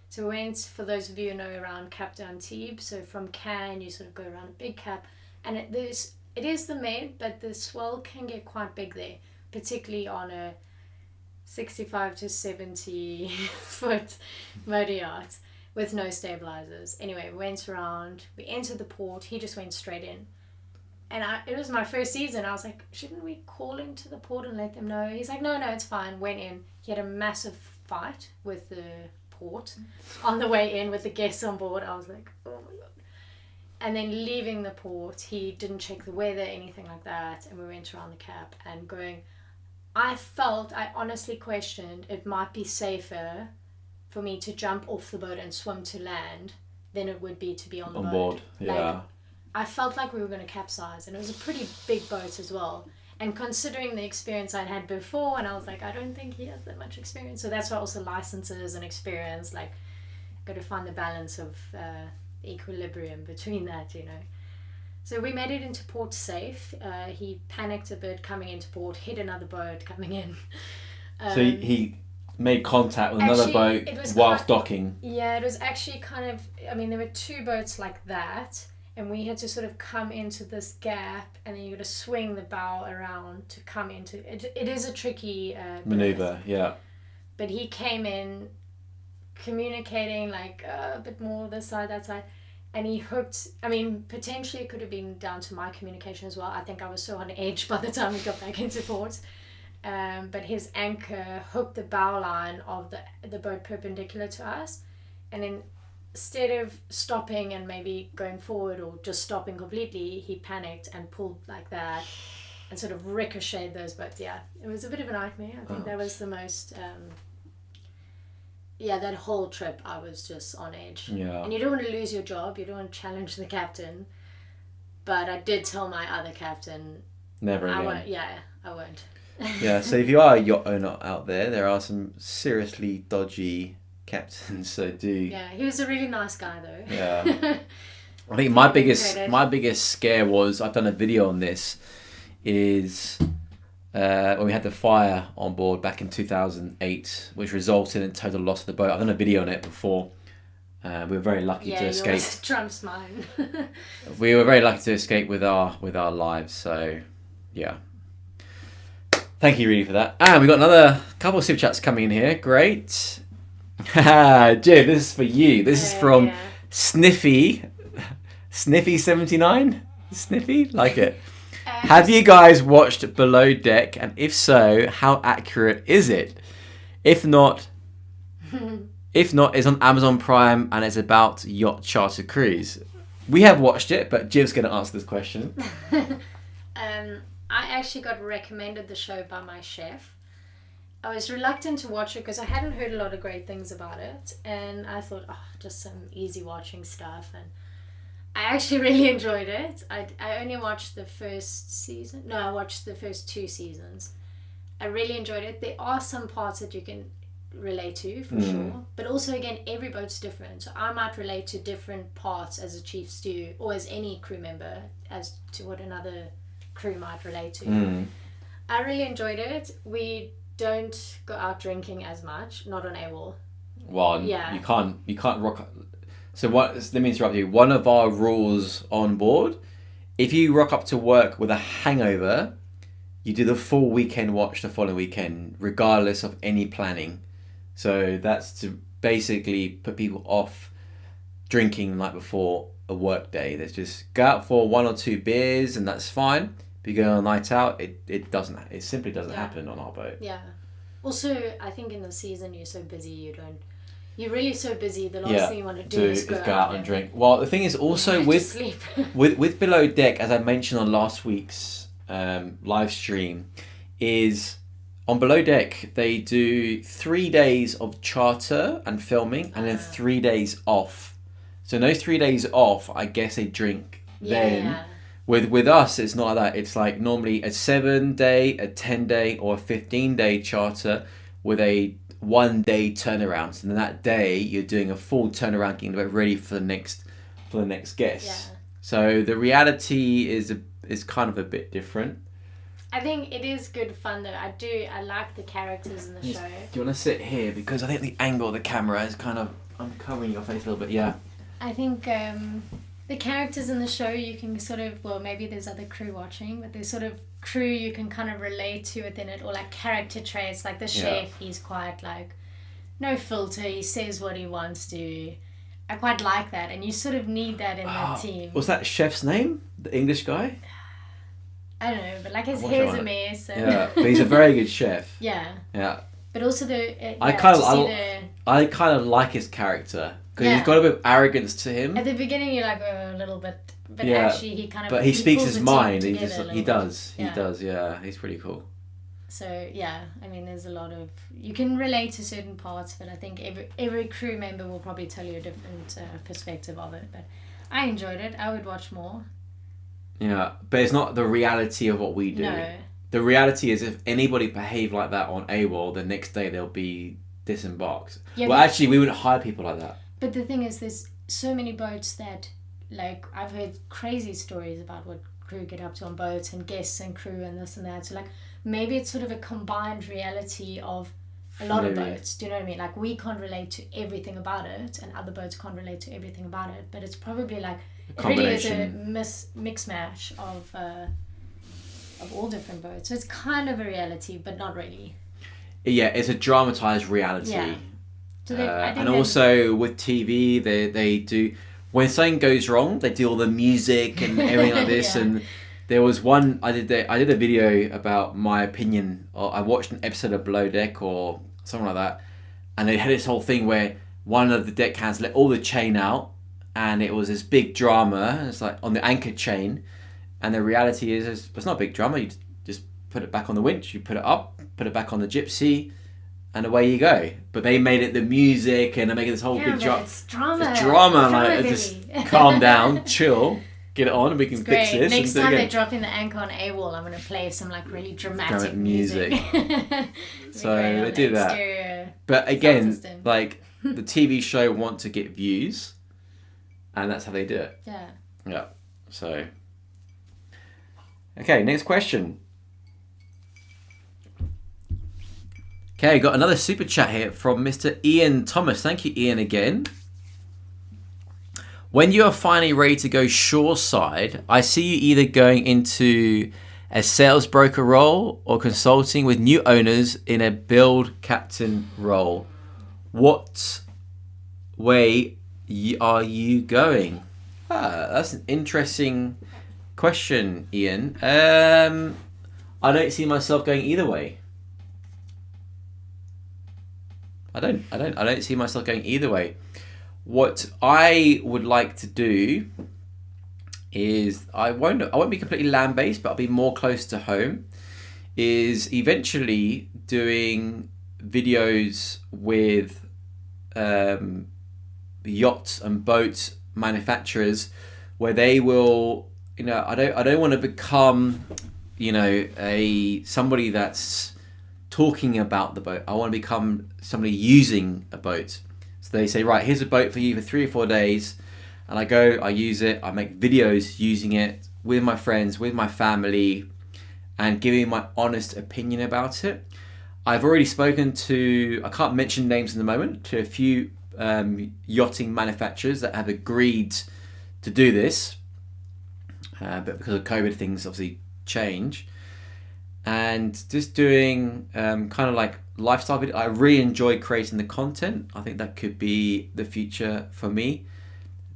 [SPEAKER 2] So we went, for those of you who know, around Cap d'Antibes. So from Cannes, you sort of go around a big cap. And it is the Med, but the swell can get quite big there, particularly on a 65 to 70 foot motor yacht with no stabilizers. Anyway, we went around, we entered the port, he just went straight in. And it was my first season. I was like, shouldn't we call into the port and let them know? He's like, no, it's fine. Went in. He had a massive fight with the port on the way in with the guests on board. I was like, oh my God. And then leaving the port, he didn't check the weather, anything like that. And we went around the cap and going, I honestly questioned it might be safer for me to jump off the boat and swim to land than it would be to be on the boat.
[SPEAKER 1] Board, yeah.
[SPEAKER 2] Like, I felt like we were going to capsize, and it was a pretty big boat as well. And considering the experience I'd had before, and I was like, I don't think he has that much experience. So that's why also licenses and experience, like, got to find the balance of equilibrium between that, you know. So we made it into port safe. He panicked a bit coming into port, hit another boat coming in.
[SPEAKER 1] So he made contact with another boat whilst docking.
[SPEAKER 2] Yeah, it was actually kind of, I mean, there were two boats like that. And we had to sort of come into this gap, and then you got to swing the bow around to come into it. It is a tricky
[SPEAKER 1] maneuver, yeah.
[SPEAKER 2] But he came in communicating like a bit more this side, that side, and he hooked. I mean, potentially it could have been down to my communication as well. I think I was so on edge by the time we got back into port. But his anchor hooked the bow line of the boat perpendicular to us, and then instead of stopping and maybe going forward or just stopping completely, he panicked and pulled like that and sort of ricocheted those boats. Yeah, it was a bit of a nightmare. I think that was the most... that whole trip I was just on edge.
[SPEAKER 1] Yeah. And
[SPEAKER 2] you don't want to lose your job. You don't want to challenge the captain. But I did tell my other captain...
[SPEAKER 1] Never again.
[SPEAKER 2] I won't.
[SPEAKER 1] Yeah, so if you are a yacht owner out there are some seriously dodgy... captains, so do...
[SPEAKER 2] Yeah, he was a really nice guy though.
[SPEAKER 1] Yeah. I think my biggest scare was, I've done a video on this, is when we had the fire on board back in 2008, which resulted in total loss of the boat. I've done a video on it before. We were very lucky to escape.
[SPEAKER 2] Yours trumps mine.
[SPEAKER 1] We were very lucky to escape with our lives, so yeah. Thank you really for that. And we got another couple of super chats coming in here. Great. Jim, this is for you. This is from Sniffy79. Sniffy, like it. Have you guys watched Below Deck, and if so, how accurate is it? If not, it's on Amazon Prime and it's about yacht charter cruise. We have watched it, but Jim's going to answer this question.
[SPEAKER 2] I actually got recommended the show by my chef. I was reluctant to watch it because I hadn't heard a lot of great things about it, and I thought, just some easy watching stuff, and I actually really enjoyed it. I only watched the first season. No, I watched the first 2 seasons. I really enjoyed it. There are some parts that you can relate to, for sure, but also, again, every boat's different, so I might relate to different parts as a chief stew or as any crew member as to what another crew might relate to. I really enjoyed it. We don't go out drinking as much, not on AWOL.
[SPEAKER 1] Well,
[SPEAKER 2] Yeah.
[SPEAKER 1] you can't rock. So what? Let me interrupt you. One of our rules on board: if you rock up to work with a hangover, you do the full weekend watch the following weekend, regardless of any planning. So that's to basically put people off drinking the night before a work day. There's just go out for 1 or 2 beers and that's fine. If you go on a night out, it simply doesn't happen on our boat.
[SPEAKER 2] Yeah. Also, I think in the season you're so busy, you're really so busy. The last thing you want to do is go
[SPEAKER 1] out and drink. Well, the thing is also with with Below Deck, as I mentioned on last week's live stream, is on Below Deck they do 3 days of charter and filming, and then 3 days off. So in those 3 days off, I guess they drink then.
[SPEAKER 2] Yeah.
[SPEAKER 1] With us, it's not like that. It's like normally a 7-day, a 10-day, or a 15-day charter with a 1-day turnaround. So then that day, you're doing a full turnaround, getting the boat ready for the next guest.
[SPEAKER 2] Yeah.
[SPEAKER 1] So the reality is kind of a bit different.
[SPEAKER 2] I think it is good fun though. I like the characters in the show.
[SPEAKER 1] Do you want to sit here? Because I think the angle of the camera is kind of, I'm covering your face a little bit, yeah.
[SPEAKER 2] I think the characters in the show you can sort of, well, maybe there's other crew watching, but there's sort of crew you can kind of relate to within it, or like character traits, like the chef, he's quite like, no filter, he says what he wants to. I quite like that, and you sort of need that in the team.
[SPEAKER 1] What's that chef's name? The English guy?
[SPEAKER 2] I don't know, but like his hair's a mess.
[SPEAKER 1] Yeah, but he's a very good chef.
[SPEAKER 2] Yeah.
[SPEAKER 1] Yeah.
[SPEAKER 2] But also
[SPEAKER 1] I kind of like his character because he's got a bit of arrogance to him.
[SPEAKER 2] At the beginning, you're like a little bit, but actually he kind of.
[SPEAKER 1] But he speaks his mind. He does.
[SPEAKER 2] Yeah.
[SPEAKER 1] He's pretty cool.
[SPEAKER 2] So yeah, I mean, there's a lot of, you can relate to certain parts, but I think every crew member will probably tell you a different perspective of it. But I enjoyed it. I would watch more. Yeah,
[SPEAKER 1] but it's not the reality of what we do.
[SPEAKER 2] No.
[SPEAKER 1] The reality is, if anybody behaved like that on AWOL, the next day they'll be disembarked. Yeah, well, actually, we wouldn't hire people like that.
[SPEAKER 2] But the thing is, there's so many boats that, like, I've heard crazy stories about what crew get up to on boats and guests and crew and this and that. So, like, maybe it's sort of a combined reality of a lot of boats. Do you know what I mean? Like, we can't relate to everything about it, and other boats can't relate to everything about it. But it's probably like, it really is a mix mash of all different boats. So it's kind of a reality, but not really. Yeah,
[SPEAKER 1] it's a dramatized reality.
[SPEAKER 2] Yeah. So
[SPEAKER 1] and also with TV, they do, when something goes wrong, they do all the music and everything like this. And there was one, I did a video about my opinion, or I watched an episode of Below Deck or something like that, and they had this whole thing where one of the deckhands let all the chain out, and it was this big drama. It's like on the anchor chain, and the reality is it's not a big drama. You just put it back on the winch, you put it up, put it back on the gypsy, and away you go. But they made it the music, and they're making this whole big drama.
[SPEAKER 2] It's drama.
[SPEAKER 1] It's drama. Like, just calm down, chill, get it on, and we can fix this.
[SPEAKER 2] Next time they're dropping the anchor on AWOL, I'm gonna play some like really dramatic music.
[SPEAKER 1] So they do that. But again, like the TV show want to get views, and that's how they do it.
[SPEAKER 2] Yeah.
[SPEAKER 1] Yeah. So. Okay, next question. Okay, got another super chat here from Mr. Ian Thomas. Thank you, Ian, again. When you are finally ready to go shoreside, I see you either going into a sales broker role or consulting with new owners in a build captain role. What way are you going? That's an interesting question, Ian. I don't see myself going either way. I don't see myself going either way. What I would like to do is I won't be completely land based, but I'll be more close to home. Is eventually doing videos with yachts and boat manufacturers where they will, I don't want to become, somebody that's talking about the boat. I want to become somebody using a boat. So they say, right, here's a boat for you for 3 or 4 days, and I go, I use it, I make videos using it with my friends, with my family, and giving my honest opinion about it. I've already spoken to, I can't mention names in the moment, to a few yachting manufacturers that have agreed to do this, but because of COVID, things obviously change. And just doing kind of like lifestyle video. I really enjoy creating the content. I think that could be the future for me.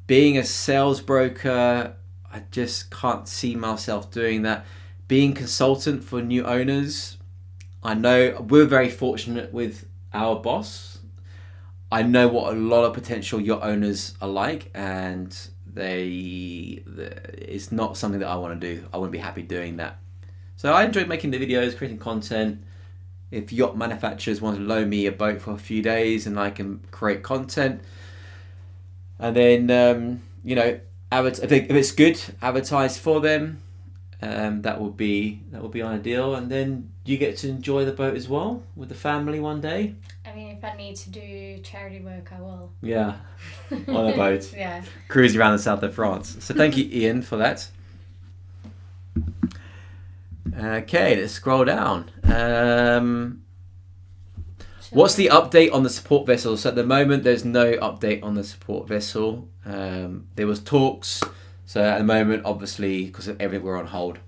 [SPEAKER 1] Being a sales broker, I just can't see myself doing that. Being consultant for new owners, I know we're very fortunate with our boss. I know what a lot of potential yacht owners are like, and it's not something that I want to do. I wouldn't be happy doing that. So I enjoy making the videos, creating content. If yacht manufacturers want to loan me a boat for a few days and I can create content, and then if it's good, advertise for them. That would be ideal, and then you get to enjoy the boat as well with the family one day.
[SPEAKER 2] I mean, if I need to do charity work, I will.
[SPEAKER 1] Yeah, on a boat.
[SPEAKER 2] Yeah.
[SPEAKER 1] Cruise around the south of France. So thank you, Ian, for that. Okay, let's scroll down. What's the update on the support vessel? So at the moment, there's no update on the support vessel. There was talks. So at the moment, obviously, because of everything, we're on hold.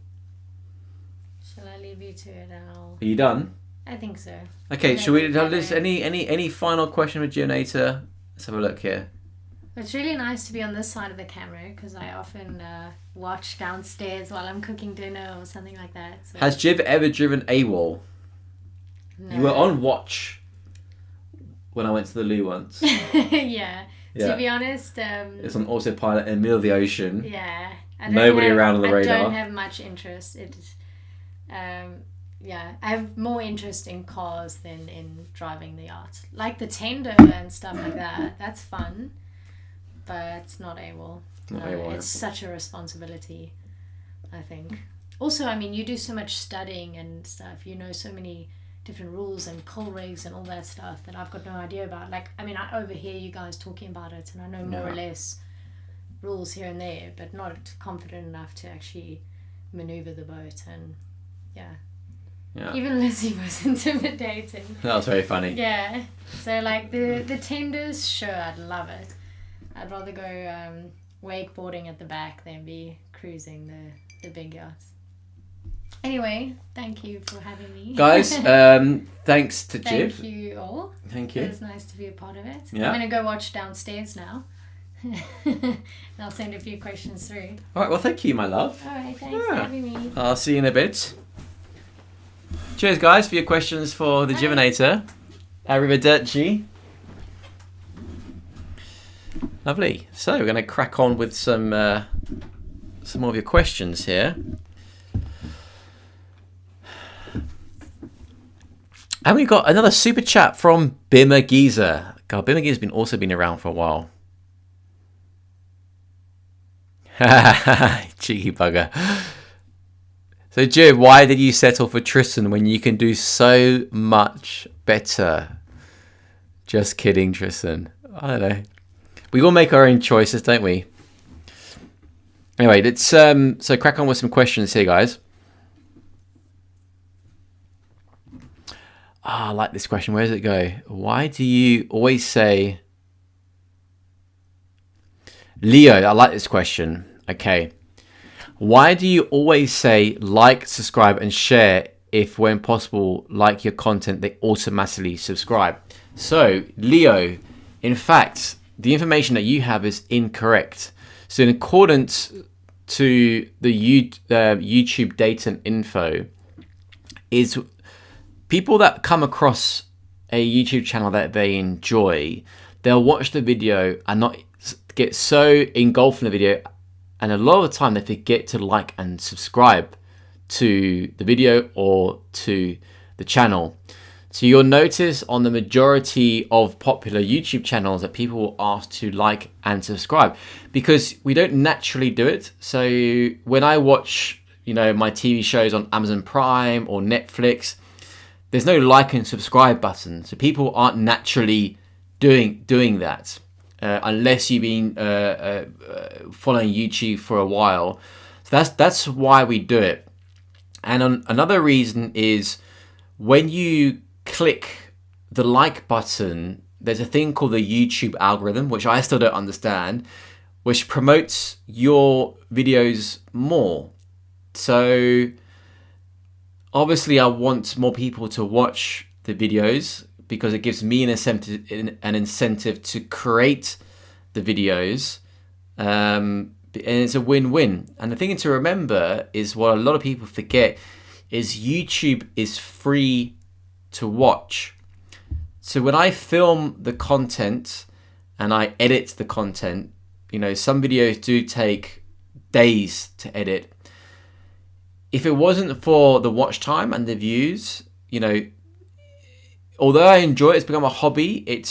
[SPEAKER 2] Shall I leave you to it now?
[SPEAKER 1] Are you done?
[SPEAKER 2] I think so.
[SPEAKER 1] Okay, shall we tell this? Any final question with Gionator? Let's have a look here.
[SPEAKER 2] It's really nice to be on this side of the camera because I often watch downstairs while I'm cooking dinner or something like that. So.
[SPEAKER 1] Has Jiv ever driven AWOL?
[SPEAKER 2] No.
[SPEAKER 1] You were on watch when I went to the loo once.
[SPEAKER 2] Yeah. To be honest,
[SPEAKER 1] it's on autopilot in the middle of the ocean.
[SPEAKER 2] Yeah.
[SPEAKER 1] Nobody around on the radar.
[SPEAKER 2] I don't have much interest. I have more interest in cars than in driving the yacht. Like the tender and stuff like that. That's fun, but it's not AWOL. It's such a responsibility, I think. Also, I mean, you do so much studying and stuff. You know so many different rules and coal rigs and all that stuff that I've got no idea about. Like, I mean, I overhear you guys talking about it, and I know more or less rules here and there, but not confident enough to actually maneuver the boat. And yeah. Even Lizzie was intimidating.
[SPEAKER 1] That was very funny.
[SPEAKER 2] Yeah. So like the tenders, sure, I'd love it. I'd rather go wakeboarding at the back than be cruising the big yachts. Anyway, thank you for having me.
[SPEAKER 1] Guys, thanks to Jiv.
[SPEAKER 2] Thank you all.
[SPEAKER 1] Thank you.
[SPEAKER 2] It was nice to be a part of it.
[SPEAKER 1] Yeah.
[SPEAKER 2] I'm going to go watch downstairs now. And I'll send a few questions through.
[SPEAKER 1] All right, well, thank you, my love.
[SPEAKER 2] All right, thanks for having me.
[SPEAKER 1] I'll see you in a bit. Cheers, guys, for your questions for the Jivinator. Arrivederci. Lovely. So we're going to crack on with some more of your questions here. And we've got another super chat from Bimmer Geezer. God, Bimmer Geezer's also been around for a while. Cheeky bugger. So, Jiv, why did you settle for Tristan when you can do so much better? Just kidding, Tristan. I don't know. We all make our own choices, don't we? Anyway, let's so crack on with some questions here, guys. I like this question. Where does it go? Why do you always say... Leo, I like this question. Okay. Why do you always say like, subscribe, and share if, when possible, like your content, they automatically subscribe? So, Leo, in fact, the information that you have is incorrect. So, in accordance to the YouTube data and info, is people that come across a YouTube channel that they enjoy, they'll watch the video and not get so engulfed in the video, and a lot of the time they forget to like and subscribe to the video or to the channel. So you'll notice on the majority of popular YouTube channels that people will ask to like and subscribe because we don't naturally do it. So when I watch, my TV shows on Amazon Prime or Netflix, there's no like and subscribe button. So people aren't naturally doing that unless you've been following YouTube for a while. So that's why we do it. And another reason is when you click the like button, there's a thing called the YouTube algorithm, which I still don't understand, which promotes your videos more. So obviously I want more people to watch the videos because it gives me an incentive to create the videos. And it's a win-win. And the thing to remember is what a lot of people forget is YouTube is free to watch. So when I film the content and I edit the content, you know, some videos do take days to edit. If it wasn't for the watch time and the views, you know, although I enjoy it, it's become a hobby,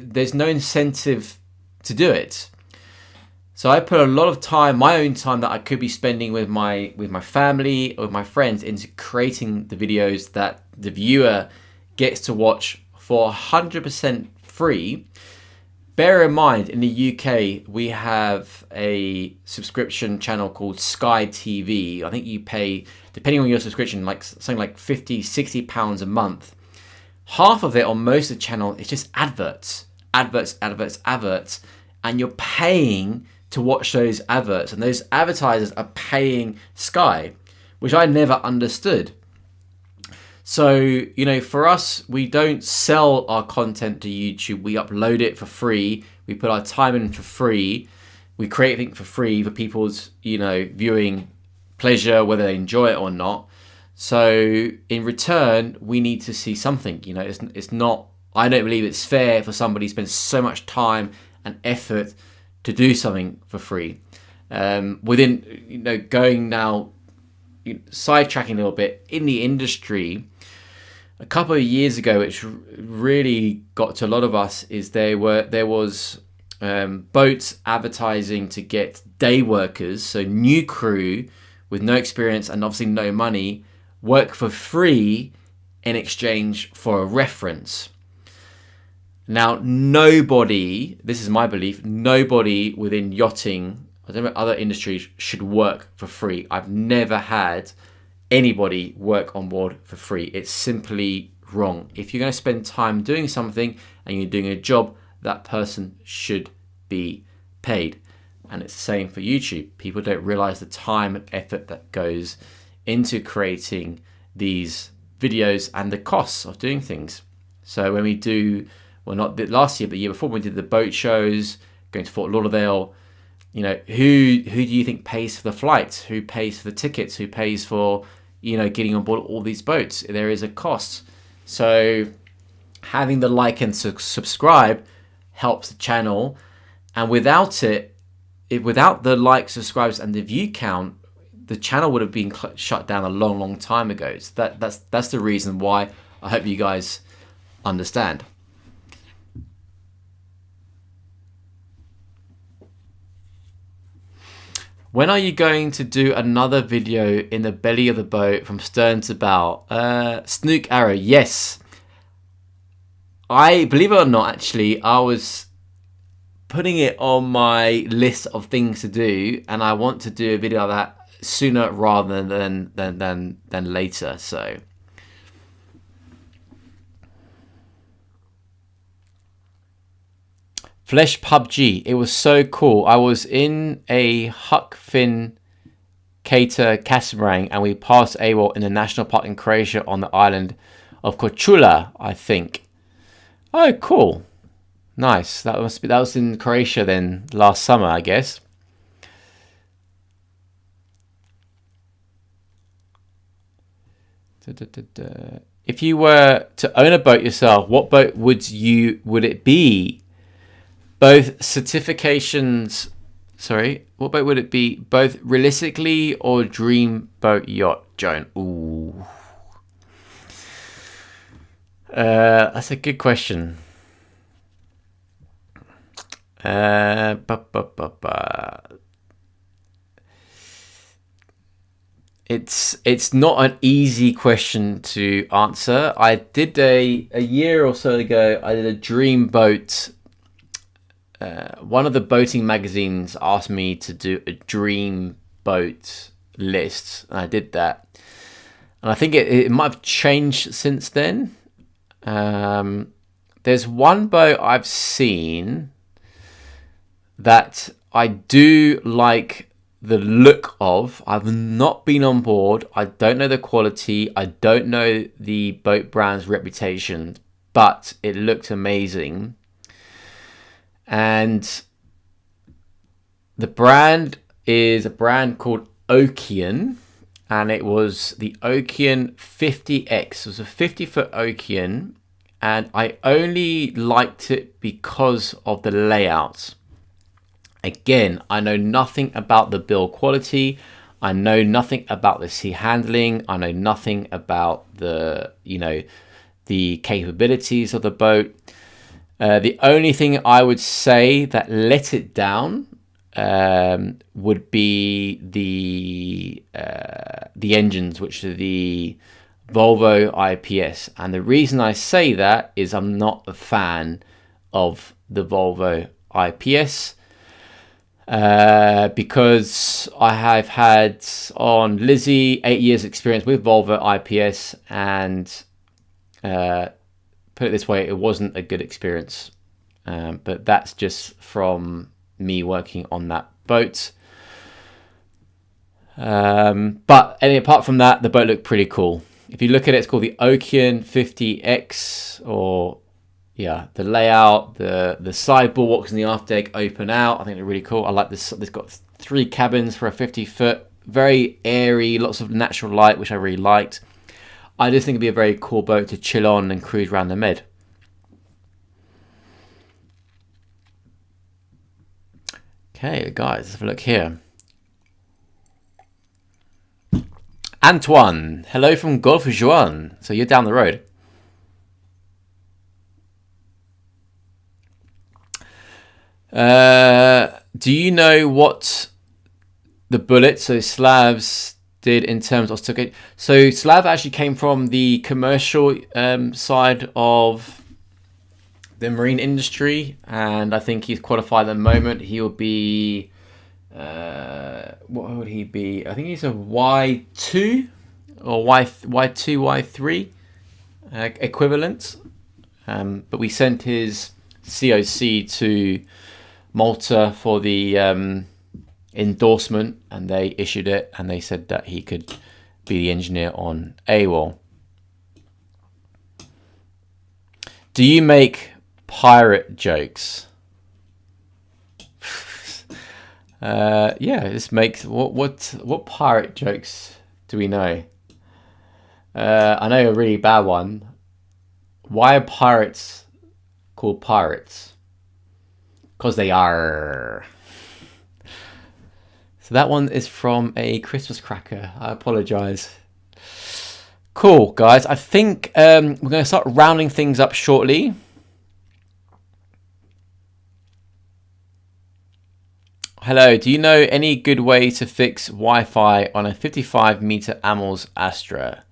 [SPEAKER 1] there's no incentive to do it. So I put a lot of time, my own time that I could be spending with my family or with my friends into creating the videos that the viewer gets to watch for 100% free. Bear in mind, in the UK, we have a subscription channel called Sky TV. I think you pay, depending on your subscription, like something like 50, 60 pounds a month. Half of it on most of the channel is just adverts. And you're paying to watch those adverts. And those advertisers are paying Sky, which I never understood. So, you know, for us, we don't sell our content to YouTube. We upload it for free. We put our time in for free. We create it for free for people's, you know, viewing pleasure, whether they enjoy it or not. So in return, we need to see something. You know, it's not, I don't believe it's fair for somebody to spend so much time and effort to do something for free. Within, you know, going now, sidetracking a little bit, in the industry, a couple of years ago, which really got to a lot of us, is there was boats advertising to get day workers, so new crew with no experience and obviously no money, work for free in exchange for a reference. Now, nobody, this is my belief, nobody within yachting, I don't know, other industries should work for free. I've never had anybody work on board for free. It's simply wrong. If you're going to spend time doing something and you're doing a job, that person should be paid. And it's the same for YouTube. People don't realize the time and effort that goes into creating these videos and the costs of doing things. So when we do, well, not last year, but the year before, when we did the boat shows, going to Fort Lauderdale, you know, who do you think pays for the flights? Who pays for the tickets? Who pays for, you know, getting on board all these boats? There is a cost. So having the like and subscribe helps the channel. And without it, without the likes, subscribes, and the view count, the channel would have been shut down a long, long time ago. So that's the reason why. I hope you guys understand. When are you going to do another video in the belly of the boat from stern to bow? Snook Arrow, yes. I, believe it or not, actually, I was putting it on my list of things to do, and I want to do a video of that sooner rather than later. So Flesh PUBG, it was so cool. I was in a Huck Finn Cater catamaran and we passed AWOL in the national park in Croatia on the island of Korčula, I think. Oh, cool. Nice. That was in Croatia then last summer, I guess. If you were to own a boat yourself, what boat would it be? Both certifications, what boat would it be? Both realistically or dream boat yacht, Joan? Ooh. That's a good question. It's not an easy question to answer. I did a year or so ago, I did a dream boat. One of the boating magazines asked me to do a dream boat list, and I did that. And I think it might have changed since then. There's one boat I've seen that I do like the look of. I've not been on board. I don't know the quality. I don't know the boat brand's reputation, but it looked amazing. And the brand is a brand called Ocean, and it was the Ocean 50X. It was a 50-foot Ocean, and I only liked it because of the layout. Again, I know nothing about the build quality. I know nothing about the sea handling. I know nothing about the, the capabilities of the boat. The only thing I would say that let it down would be the engines, which are the Volvo IPS. And the reason I say that is I'm not a fan of the Volvo IPS. Because I have had on Lizzie 8 years experience with Volvo IPS, and put it this way, it wasn't a good experience. But that's just from me working on that boat. But apart from that, the boat looked pretty cool. If you look at it, it's called the Ocean 50X, or the layout, the side bulwarks and the aft deck open out. I think they're really cool. I like this. It's got 3 cabins for a 50-foot, very airy, lots of natural light, which I really liked. I just think it'd be a very cool boat to chill on and cruise around the Med. Okay, guys, let's have a look here. Antoine, hello from Golfe Juan. So you're down the road. Do you know what the bullet, so Slavs, did in terms of stock? So Slav actually came from the commercial side of the marine industry, and I think he's qualified at the moment. He'll be what would he be? I think he's a Y2 or Y2 Y3 equivalent. But we sent his COC to Malta for the endorsement, and they issued it, and they said that he could be the engineer on AWOL. Do you make pirate jokes? This makes what pirate jokes do we know? I know a really bad one. Why are pirates called pirates? Because they are. So that one is from a Christmas cracker. I apologize. Cool, guys. I think we're going to start rounding things up shortly. Hello, do you know any good way to fix Wi-Fi on a 55-meter AMOL's Astra?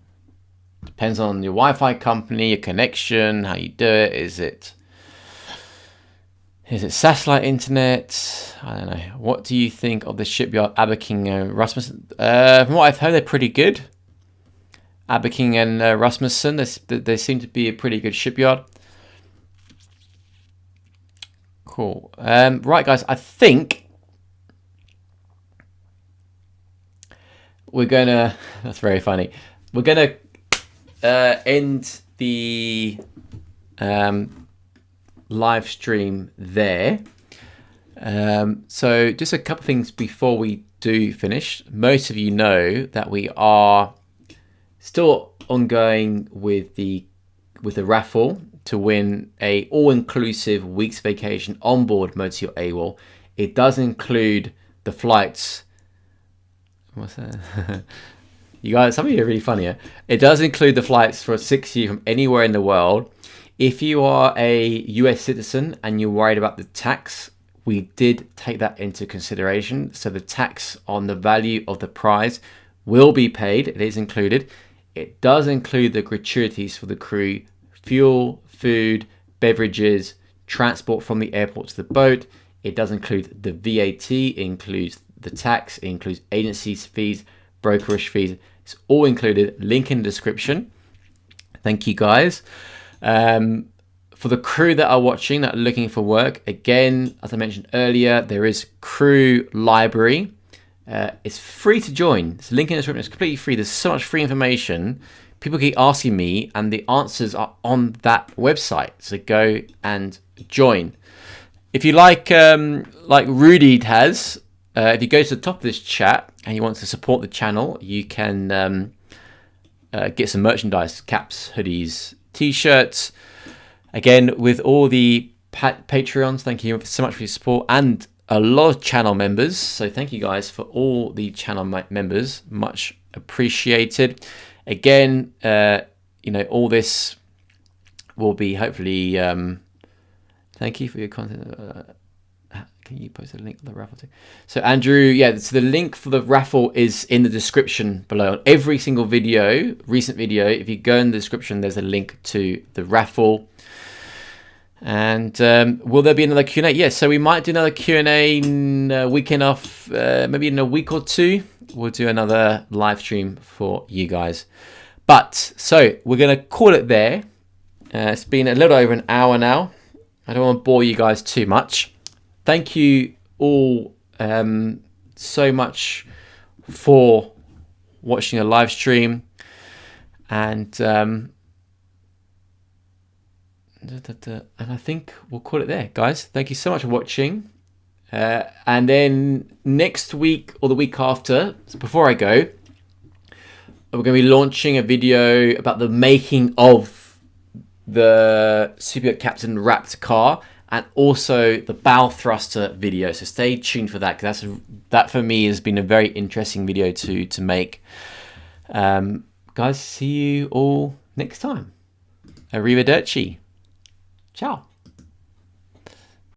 [SPEAKER 1] Depends on your Wi-Fi company, your connection, how you do it. Is it satellite internet? I don't know. What do you think of the shipyard Aberking and Rasmussen? From what I've heard, they're pretty good. Aberking and Rasmussen, they seem to be a pretty good shipyard. Cool. Right, guys, I think we're gonna. That's very funny. We're gonna end the live stream there. So just a couple things before we do finish. Most of you know that we are still ongoing with the raffle to win a all-inclusive week's vacation on board Motor Yacht AWOL. It does include the flights. What's that? You guys, some of you are really funny here. It does include the flights for 6 of you from anywhere in the world. If you are a US citizen and you're worried about the tax, we did take that into consideration. So the tax on the value of the prize will be paid. It is included. It does include the gratuities for the crew, fuel, food, beverages, transport from the airport to the boat. It does include the VAT, it includes the tax, it includes agency fees, brokerage fees, It's all included. Link in the description. Thank you, guys. For the crew that are watching, that are looking for work, again, as I mentioned earlier, there is crew library. It's free to join. It's a link in the description. It's completely free. There's so much free information. People keep asking me, and the answers are on that website. So go and join. If you like Rudy has, if you go to the top of this chat and you want to support the channel, you can get some merchandise, caps, hoodies, t-shirts. Again, with all the Patreons, thank you so much for your support, and a lot of channel members. So thank you guys for all the channel members. Much appreciated. Again, all this will be hopefully. Thank you for your content. Can you post a link for the raffle too? So Andrew, so the link for the raffle is in the description below. On every single video, recent video, if you go in the description, there's a link to the raffle. And will there be another Q&A? Yes, so we might do another Q&A weekend off, maybe in a week or two. We'll do another live stream for you guys. But, so, we're going to call it there. It's been a little over an hour now. I don't want to bore you guys too much. Thank you all so much for watching the live stream. And I think we'll call it there, guys. Thank you so much for watching. And then next week or the week after, so before I go, we're going to be launching a video about the making of the Super Yacht Captain wrapped car, and also the bow thruster video. So stay tuned for that, because that for me has been a very interesting video to make. Guys, see you all next time. Arrivederci. Ciao.